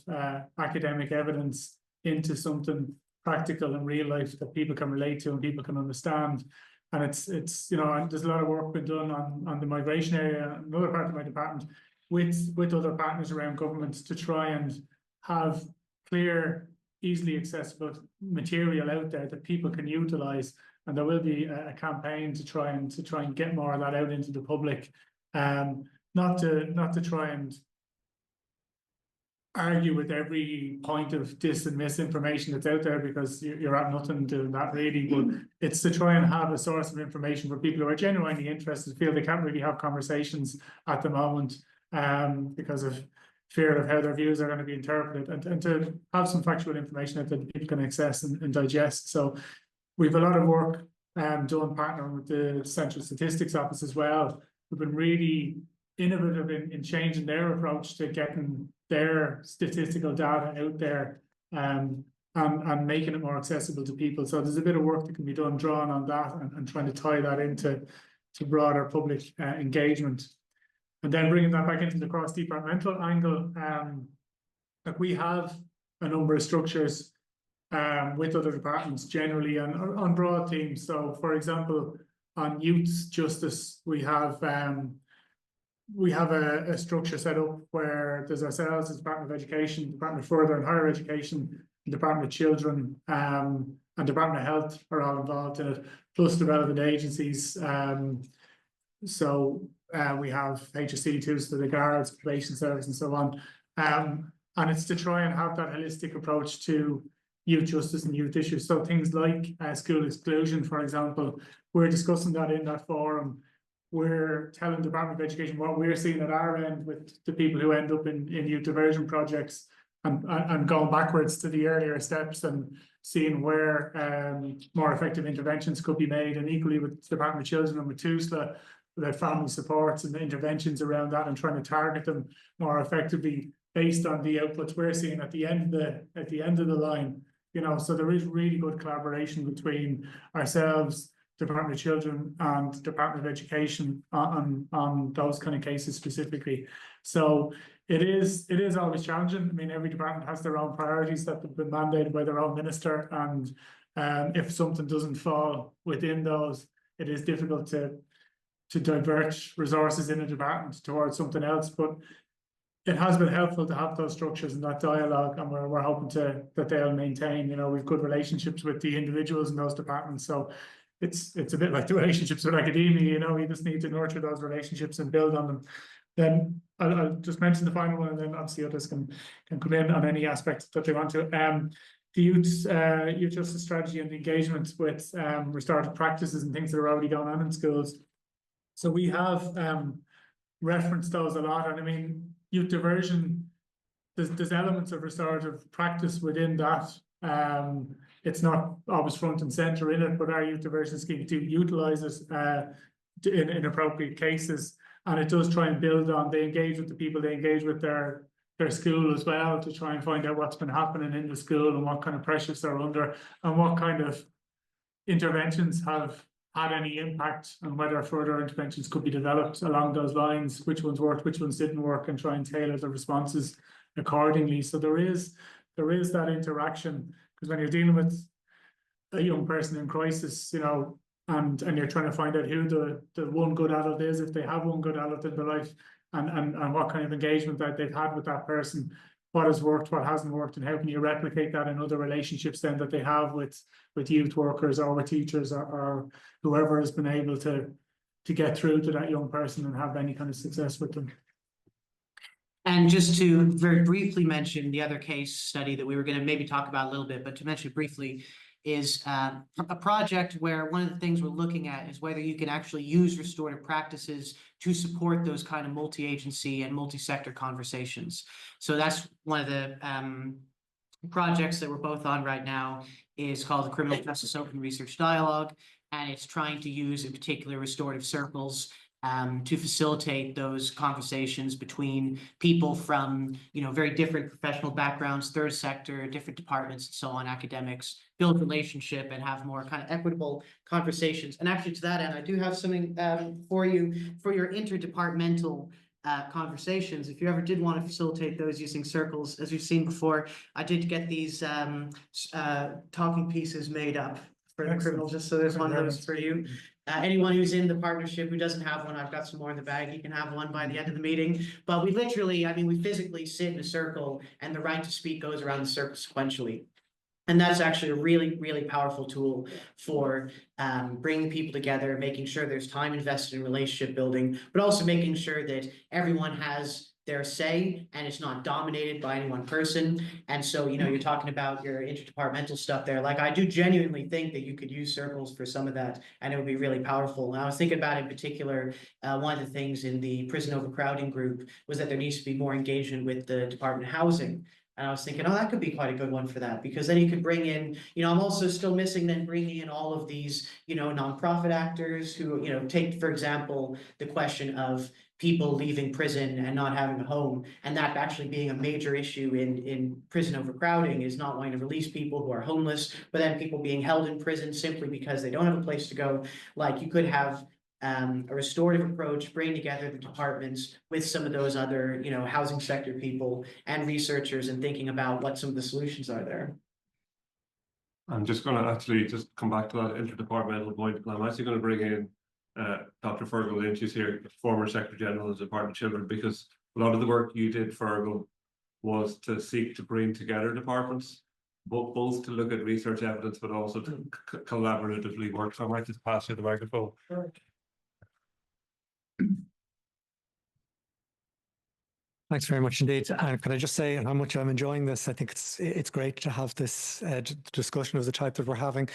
academic evidence into something practical in real life that people can relate to and people can understand. And it's there's a lot of work been done on the migration area, another part of my department, with other partners around governments to try and have clear, easily accessible material out there that people can utilize. And there will be a campaign to try and get more of that out into the public. Not to try and argue with every point of dis and misinformation that's out there, because you're at nothing doing that really, but it's to try and have a source of information for people who are genuinely interested, feel they can't really have conversations at the moment because of fear of how their views are going to be interpreted, and to have some factual information that people can access and digest. So we've a lot of work done partnering with the Central Statistics Office as well. We've been really innovative in changing their approach to getting their statistical data out there and making it more accessible to people. So there's a bit of work that can be done drawing on that and trying to tie that into broader public engagement. And then bringing that back into the cross-departmental angle, like we have a number of structures with other departments generally on broad themes. So for example, on youth justice, we have a structure set up where there's ourselves as Department of Education, Department of Further and Higher Education, Department of Children, and Department of Health are all involved in it, plus the relevant agencies. So we have HSC2, so the guards, probation service, and so on. And it's to try and have that holistic approach to youth justice and youth issues. So things like school exclusion, for example, we're discussing that in that forum. We're telling the Department of Education what we're seeing at our end with the people who end up in youth diversion projects, and going backwards to the earlier steps and seeing where more effective interventions could be made, and equally with the Department of Children and with TUSLA, with family supports and the interventions around that, and trying to target them more effectively based on the outputs we're seeing at the end of the line. You know, so there is really good collaboration between ourselves, Department of Children, and Department of Education on those kind of cases specifically. So it is always challenging. I mean, every department has their own priorities that have been mandated by their own minister, and if something doesn't fall within those, it is difficult to divert resources in a department towards something else. But it has been helpful to have those structures and that dialogue, and we're hoping that they'll maintain. You know, we've good relationships with the individuals in those departments, so it's a bit like the relationships with academia. You know, you just need to nurture those relationships and build on them. Then I'll just mention the final one, and then obviously others can come in on any aspect that they want to. The youth justice strategy and engagement with restorative practices and things that are already going on in schools. So we have referenced those a lot, and I mean, youth diversion, there's elements of restorative practice within that. It's not always front and center in it, but our youth diversion scheme do utilize it in appropriate cases, and it does try and build on. They engage with the people, they engage with their school as well, to try and find out what's been happening in the school and what kind of pressures they're under, and what kind of interventions have had any impact, and whether further interventions could be developed along those lines, which ones worked, which ones didn't work, and try and tailor the responses accordingly. So there is that interaction, because when you're dealing with a young person in crisis, you know, and you're trying to find out who the one good adult is, if they have one good adult in their life, and what kind of engagement that they've had with that person, what has worked, what hasn't worked, and how can you replicate that in other relationships then that they have with youth workers or with teachers or whoever has been able to get through to that young person and have any kind of success with them. And just to very briefly mention the other case study that we were going to maybe talk about a little bit, but to mention briefly, is a project where one of the things we're looking at is whether you can actually use restorative practices to support those kind of multi-agency and multi-sector conversations. So that's one of the projects that we're both on right now, is called the Criminal Justice Open Research Dialogue, and it's trying to use in particular restorative circles to facilitate those conversations between people from, you know, very different professional backgrounds, third sector, different departments, and so on, academics, build relationship and have more kind of equitable conversations. And actually, to that end, I do have something for you for your interdepartmental conversations. If you ever did want to facilitate those using circles, as we've seen before, I did get these talking pieces made up for the criminal, just so there's one of those for you. Anyone who's in the partnership who doesn't have one, I've got some more in the bag. You can have one by the end of the meeting. But we literally, I mean, we physically sit in a circle, and the right to speak goes around the circle sequentially. And that's actually a really, really powerful tool for bringing people together, making sure there's time invested in relationship building, but also making sure that everyone has their say and it's not dominated by any one person. And so, you know, you're talking about your interdepartmental stuff there. Like, I do genuinely think that you could use circles for some of that, and it would be really powerful. And I was thinking about in particular, one of the things in the prison overcrowding group was that there needs to be more engagement with the Department of Housing. And I was thinking, oh, that could be quite a good one for that, because then you could bring in, you know, I'm also still missing then bringing in all of these, you know, nonprofit actors who, you know, take, for example, the question of people leaving prison and not having a home, and that actually being a major issue in prison overcrowding, is not wanting to release people who are homeless, but then people being held in prison simply because they don't have a place to go. Like, you could have a restorative approach, bringing together the departments with some of those other, you know, housing sector people and researchers and thinking about what some of the solutions are there. I'm just going to actually just come back to that interdepartmental point. I'm actually going to bring in Dr. Foghlú Lynch, who's here, former Secretary General of the Department of Children, because a lot of the work you did, Foghlú, was to seek to bring together departments, both to look at research evidence, but also to collaboratively work. So I might just pass you the microphone. Sure. Thanks very much indeed. And can I just say how much I'm enjoying this? I think it's great to have this discussion of the type that we're having.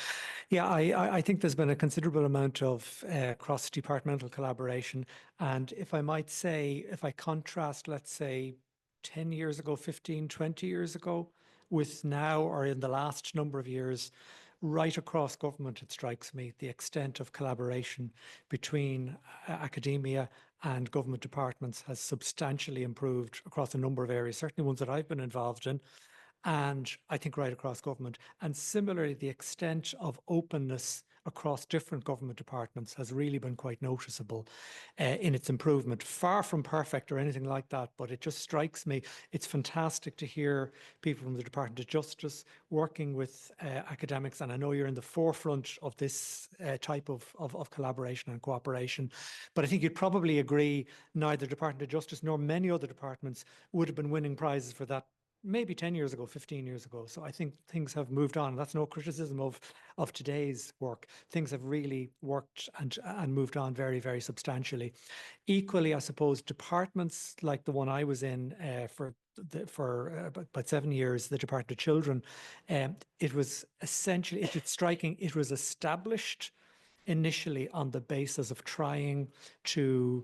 Yeah, I think there's been a considerable amount of cross-departmental collaboration. And if I might say, if I contrast, let's say, 10 years ago, 15, 20 years ago, with now or in the last number of years, right across government, it strikes me, the extent of collaboration between academia and government departments has substantially improved across a number of areas, certainly ones that I've been involved in, and I think right across government. And similarly, the extent of openness across different government departments has really been quite noticeable in its improvement. Far from perfect or anything like that, but it just strikes me, it's fantastic to hear people from the Department of Justice working with academics, and I know you're in the forefront of this type of collaboration and cooperation, but I think you'd probably agree neither Department of Justice nor many other departments would have been winning prizes for that maybe 10 years ago, 15 years ago. So I think things have moved on. That's no criticism of today's work. Things have really worked and moved on very, very substantially. Equally, I suppose, departments like the one I was in for about 7 years, the Department of Children, it was essentially, it's striking, it was established initially on the basis of trying to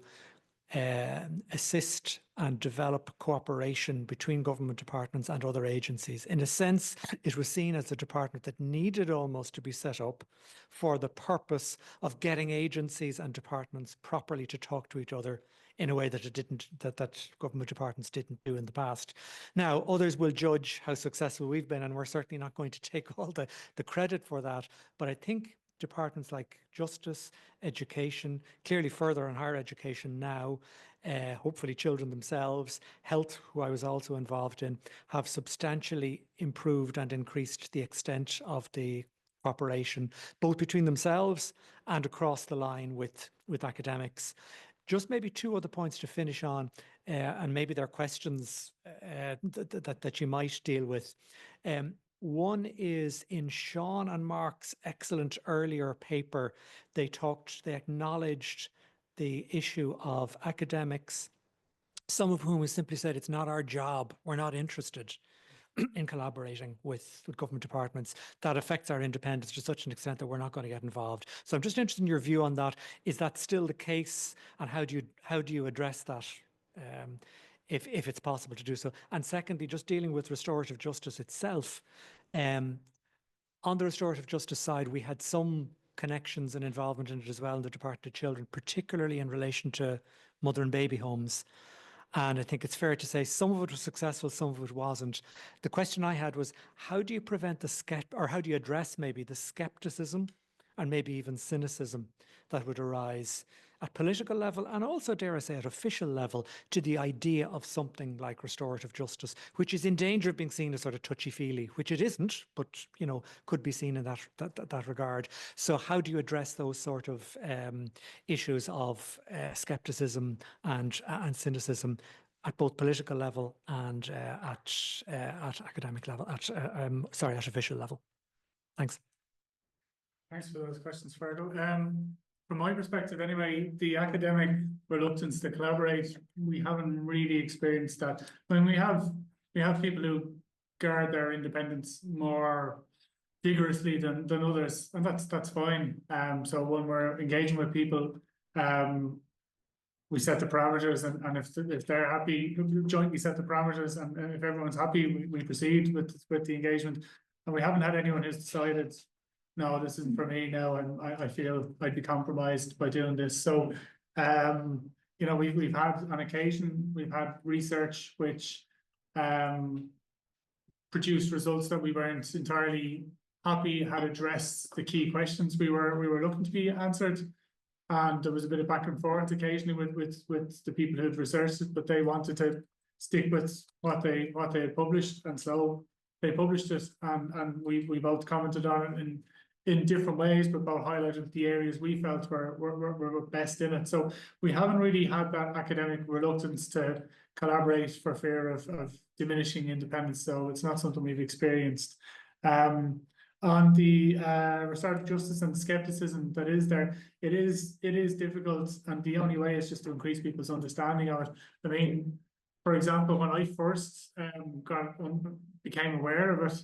assist and develop cooperation between government departments and other agencies. In a sense, it was seen as a department that needed almost to be set up for the purpose of getting agencies and departments properly to talk to each other in a way that that government departments didn't do in the past. Now, others will judge how successful we've been, and we're certainly not going to take all the credit for that. But I think departments like justice, education, clearly further and higher education now, hopefully children themselves, health, who I was also involved in, have substantially improved and increased the extent of the cooperation, both between themselves and across the line with academics. Just maybe two other points to finish on, and maybe there are questions that you might deal with. One is in Seán and Mark's excellent earlier paper, they acknowledged the issue of academics, some of whom simply said, it's not our job, we're not interested in collaborating with government departments. That affects our independence to such an extent that we're not going to get involved. So I'm just interested in your view on that. Is that still the case? And how do you address that? If it's possible to do so. And secondly, just dealing with restorative justice itself. On the restorative justice side, we had some connections and involvement in it as well in the Department of Children, particularly in relation to mother and baby homes. And I think it's fair to say some of it was successful, some of it wasn't. The question I had was, how do you prevent or how do you address maybe the skepticism and maybe even cynicism that would arise at political level and also, dare I say, at official level to the idea of something like restorative justice, which is in danger of being seen as sort of touchy-feely, which it isn't, but, you know, could be seen in that regard. So how do you address those sort of issues of skepticism and cynicism at both political level and at academic level, at official level? Thanks. Thanks for those questions, Fergal. From my perspective anyway, the academic reluctance to collaborate, we haven't really experienced that. When we have people who guard their independence more vigorously than others, and that's fine. So when we're engaging with people, we set the parameters, and if they're happy, jointly set the parameters, and if everyone's happy, we proceed with the engagement. And we haven't had anyone who's decided, no, this isn't for me now, and I feel I'd be compromised by doing this. So, you know, we've had on occasion, we've had research which produced results that we weren't entirely happy had addressed the key questions we were looking to be answered. And there was a bit of back and forth occasionally with the people who had researched it, but they wanted to stick with what they had published, and so they published it, and we both commented on it in different ways, but both highlighted the areas we felt were best in it. So we haven't really had that academic reluctance to collaborate for fear of diminishing independence. So it's not something we've experienced. On the restorative justice and skepticism that is there, it is difficult, and the only way is just to increase people's understanding of it. I mean, for example, when I first became aware of it,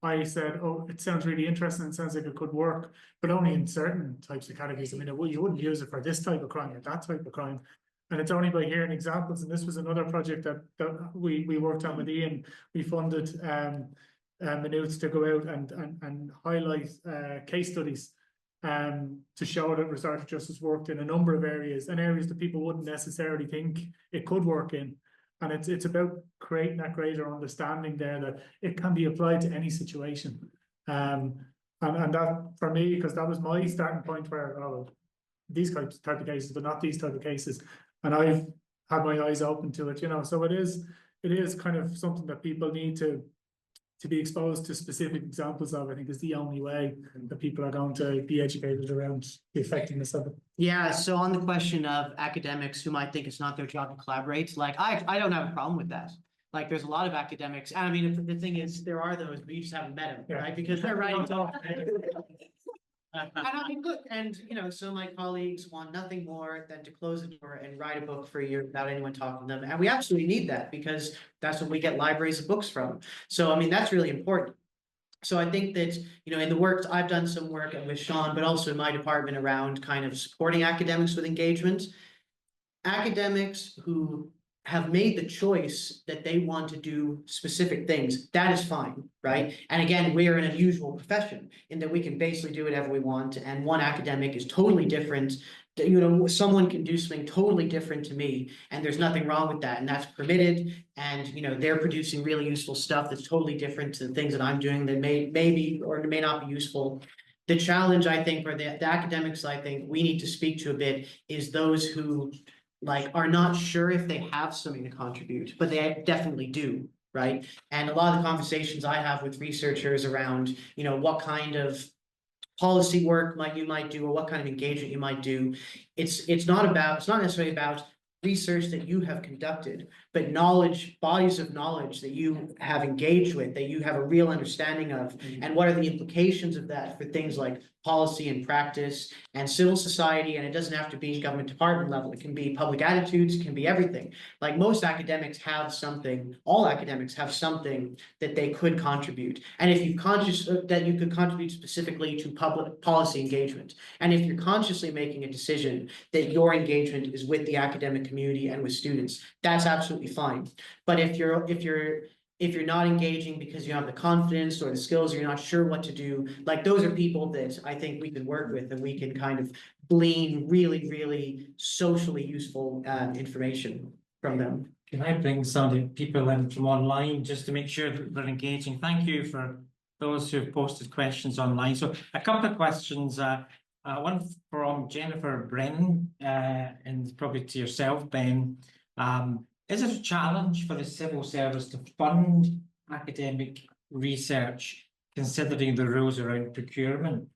I said, "Oh, it sounds really interesting. It sounds like it could work, but only in certain types of categories. I mean, you wouldn't use it for this type of crime or that type of crime." And it's only by hearing examples. And this was another project that we worked on with Ian. We funded Maynooth to go out and highlight case studies to show that restorative justice worked in a number of areas, and areas that people wouldn't necessarily think it could work in. And it's about creating that greater understanding there that it can be applied to any situation. And that for me, because that was my starting point where, oh, these type of cases, but not these type of cases. And I've had my eyes open to it, you know. So it is kind of something that people need to be exposed to specific examples of. I think is the only way that people are going to be educated around the effectiveness of it. Yeah, so on the question of academics who might think it's not their job to collaborate, like I don't have a problem with that. Like there's a lot of academics, and I mean, the thing is, there are those, but you just haven't met them, right? Because they're writing. And I mean, look, and you know, so my colleagues want nothing more than to close the door and write a book for a year without anyone talking to them. And we absolutely need that, because that's what we get libraries of books from. So I mean, that's really important. So I think that, you know, in the work, I've done some work with Seán, but also in my department around kind of supporting academics with engagement. Academics who have made the choice that they want to do specific things, that is fine, right? And again, we are an unusual profession in that we can basically do whatever we want, and one academic is totally different. You know, someone can do something totally different to me, and there's nothing wrong with that, and that's permitted. And you know, they're producing really useful stuff that's totally different to the things that I'm doing that may be or may not be useful. The challenge, I think, or the academics I think we need to speak to a bit is those who like are not sure if they have something to contribute, but they definitely do, right? And a lot of the conversations I have with researchers around, you know, what kind of policy work you might do, or what kind of engagement you might do, it's not necessarily about research that you have conducted, but bodies of knowledge that you have engaged with, that you have a real understanding of, and what are the implications of that for things like policy and practice and civil society. And it doesn't have to be government department level. It can be public attitudes, it can be everything. Like most academics have something, all academics have something that they could contribute. And if you're conscious that you could contribute specifically to public policy engagement, and if you're consciously making a decision that your engagement is with the academic community and with students, that's absolutely fine. But if you're not engaging because you have the confidence or the skills, or you're not sure what to do, like those are people that I think we can work with, and we can kind of glean really, really socially useful information from them. Can I bring some of the people in from online just to make sure that they're engaging? Thank you for those who've posted questions online. So a couple of questions, one from Jennifer Brennan, and probably to yourself, Ben. Is it a challenge for the civil service to fund academic research, considering the rules around procurement?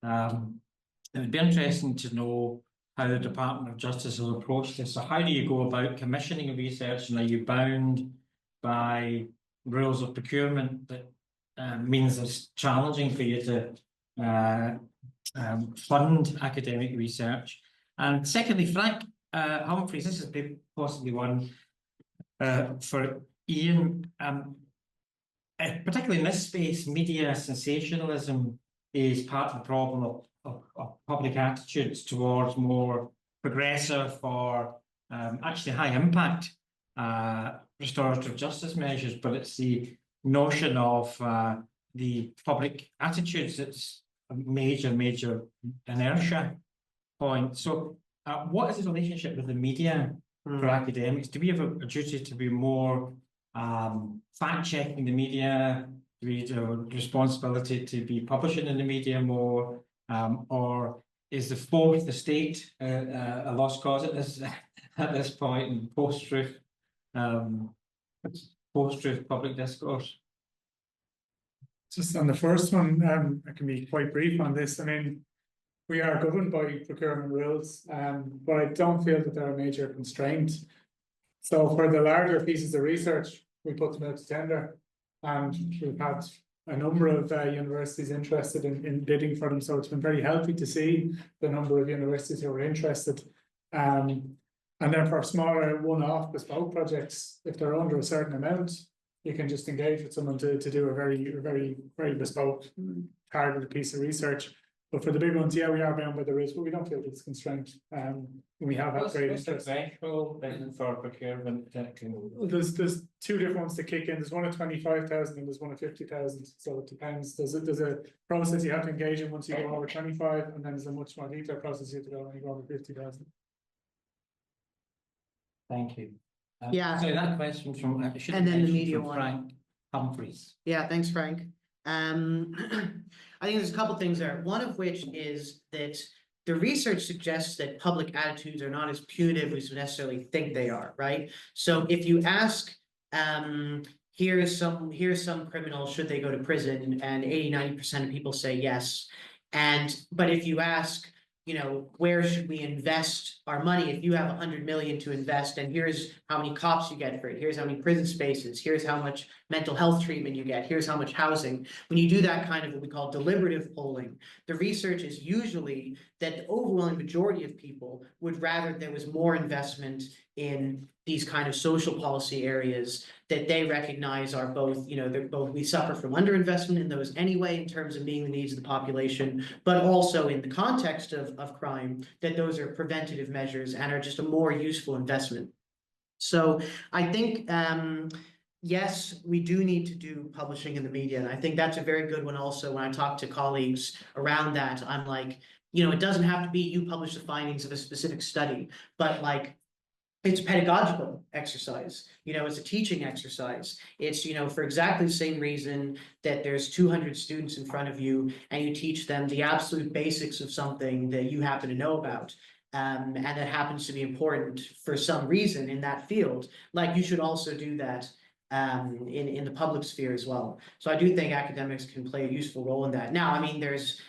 It would be interesting to know how the Department of Justice has approached this. So how do you go about commissioning research, and are you bound by rules of procurement that means it's challenging for you to fund academic research? And secondly, Frank Humphreys, this is possibly one for Ian, particularly in this space, media sensationalism is part of the problem of public attitudes towards more progressive or actually high impact restorative justice measures, but it's the notion of the public attitudes that's a major inertia point. So what is the relationship with the media for academics? Do we have a duty to be more fact-checking the media? Do we have a responsibility to be publishing in the media more? Or is the fourth estate a lost cause at this point in post-truth public discourse? Just on the first one, I can be quite brief on this. I mean, we are governed by procurement rules, but I don't feel that they're a major constraint. So for the larger pieces of research, we put them out to tender, and we've had a number of universities interested in bidding for them. So it's been very healthy to see the number of universities who are interested. And then for smaller one-off bespoke projects, if they're under a certain amount, you can just engage with someone to do a very bespoke targeted piece of research. But for the big ones, yeah, we are bound by the rules, but we don't feel it's constrained. We have that great interest. For procurement? There's two different ones to kick in. There's one at 25,000 and there's one at 50,000. So it depends. There's a process you have to engage in once you go over 25, and then there's a much more detailed process you have to go when you go over 50,000. Thank you. Yeah. So that question from And then the media one. Frank Humphreys. Yeah, thanks, Frank. I think there's a couple things there. One of which is that the research suggests that public attitudes are not as punitive as we necessarily think they are, right? So if you ask, here's some criminal, should they go to prison? And 80–90% of people say yes. But if you ask, you know, where should we invest our money? If you have 100 million to invest, and here's how many cops you get for it, here's how many prison spaces, here's how much mental health treatment you get, here's how much housing. When you do that kind of what we call deliberative polling, the research is usually that the overwhelming majority of people would rather there was more investment in these kind of social policy areas that they recognize are both, you know, they're both, we suffer from underinvestment in those anyway in terms of meeting the needs of the population, but also in the context of crime, that those are preventative measures and are just a more useful investment. So I think, yes, we do need to do publishing in the media. And I think that's a very good one also. When I talk to colleagues around that, I'm like, you know, it doesn't have to be you publish the findings of a specific study, but like, it's a pedagogical exercise, you know, it's a teaching exercise. It's, you know, for exactly the same reason that there's 200 students in front of you and you teach them the absolute basics of something that you happen to know about. And that happens to be important for some reason in that field. Like you should also do that in the public sphere as well. So I do think academics can play a useful role in that. Now, I mean, there's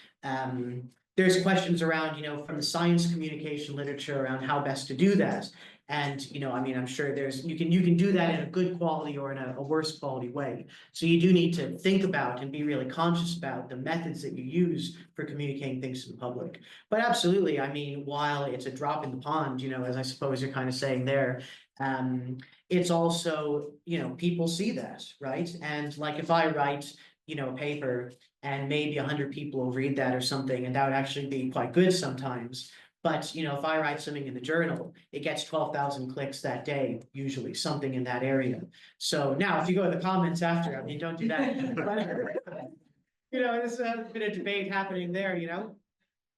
questions around, you know, from the science communication literature around how best to do that. And, you know, I mean, I'm sure you can do that in a good quality or in a worse quality way. So you do need to think about and be really conscious about the methods that you use for communicating things to the public. But absolutely, I mean, while it's a drop in the pond, you know, as I suppose you're kind of saying there, it's also, you know, people see that, right? And like if I write, you know, a paper and maybe 100 people will read that or something, and that would actually be quite good sometimes. But, you know, if I write something in the journal, it gets 12,000 clicks that day, usually something in that area. So now if you go to the comments after, I mean, don't do that. But, you know, there's a bit of debate happening there, you know.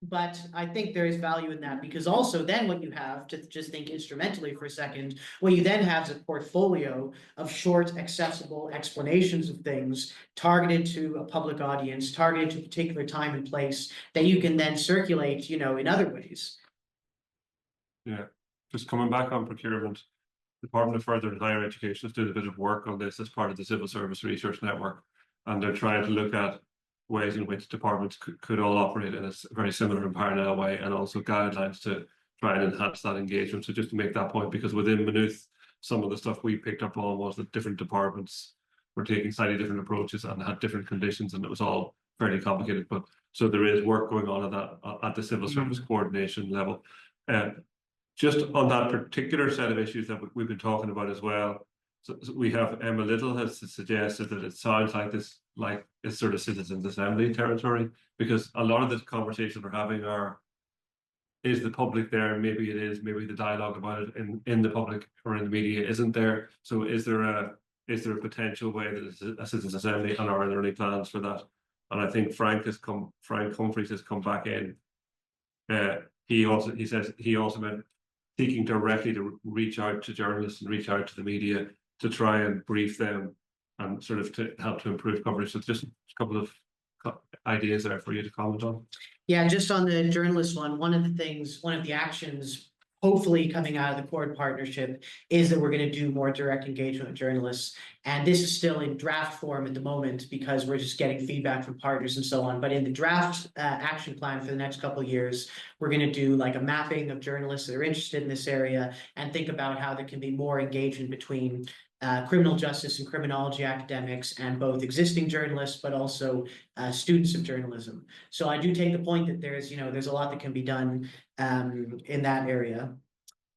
But I think there is value in that, because also then what you have, to just think instrumentally for a second, what you then have is a portfolio of short, accessible explanations of things targeted to a public audience, targeted to a particular time and place that you can then circulate, you know, in other ways. Yeah, just coming back on procurement, the Department of Further and Higher Education has done a bit of work on this as part of the Civil Service Research Network, and they're trying to look at ways in which departments could all operate in a very similar and parallel way, and also guidelines to try and enhance that engagement. So just to make that point, because within Maynooth, some of the stuff we picked up on was that different departments were taking slightly different approaches and had different conditions, and it was all fairly complicated. But so there is work going on at the civil service coordination level. Just on that particular set of issues that we've been talking about as well. So we have Emma Little has suggested that it sounds like this, like it's sort of citizens' assembly territory, because a lot of the conversations we're having are, is the public there? Maybe it is. Maybe the dialogue about it in the public or in the media isn't there. So is there a potential way that it's a citizens' assembly, and are there any plans for that? And I think Frank Humphreys has come back in. He says he also meant seeking directly to reach out to journalists and reach out to the media to try and brief them and sort of to help to improve coverage. So just a couple of ideas there for you to comment on. Yeah, just on the journalist one of the actions hopefully coming out of the Cord partnership is that we're going to do more direct engagement with journalists. And this is still in draft form at the moment because we're just getting feedback from partners and so on. But in the draft action plan for the next couple of years, we're going to do like a mapping of journalists that are interested in this area and think about how there can be more engagement between criminal justice and criminology academics and both existing journalists, but also students of journalism. So I do take the point that there's a lot that can be done in that area.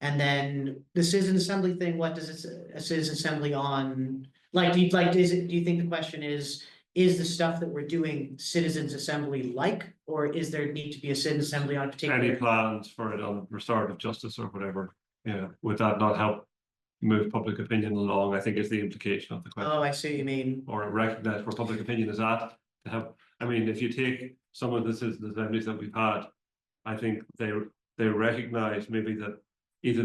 And then the citizen assembly thing, what does a citizen assembly on? Like, do you think the question is the stuff that we're doing citizens assembly like, or is there need to be a citizen assembly on a particular? Any plans for it on restorative justice or whatever? Yeah, would that not help move public opinion along? I think is the implication of the question. Oh, I see what you mean. Or recognize where public opinion is at to have. I mean, if you take some of the citizen assemblies that we've had, I think they recognize maybe that either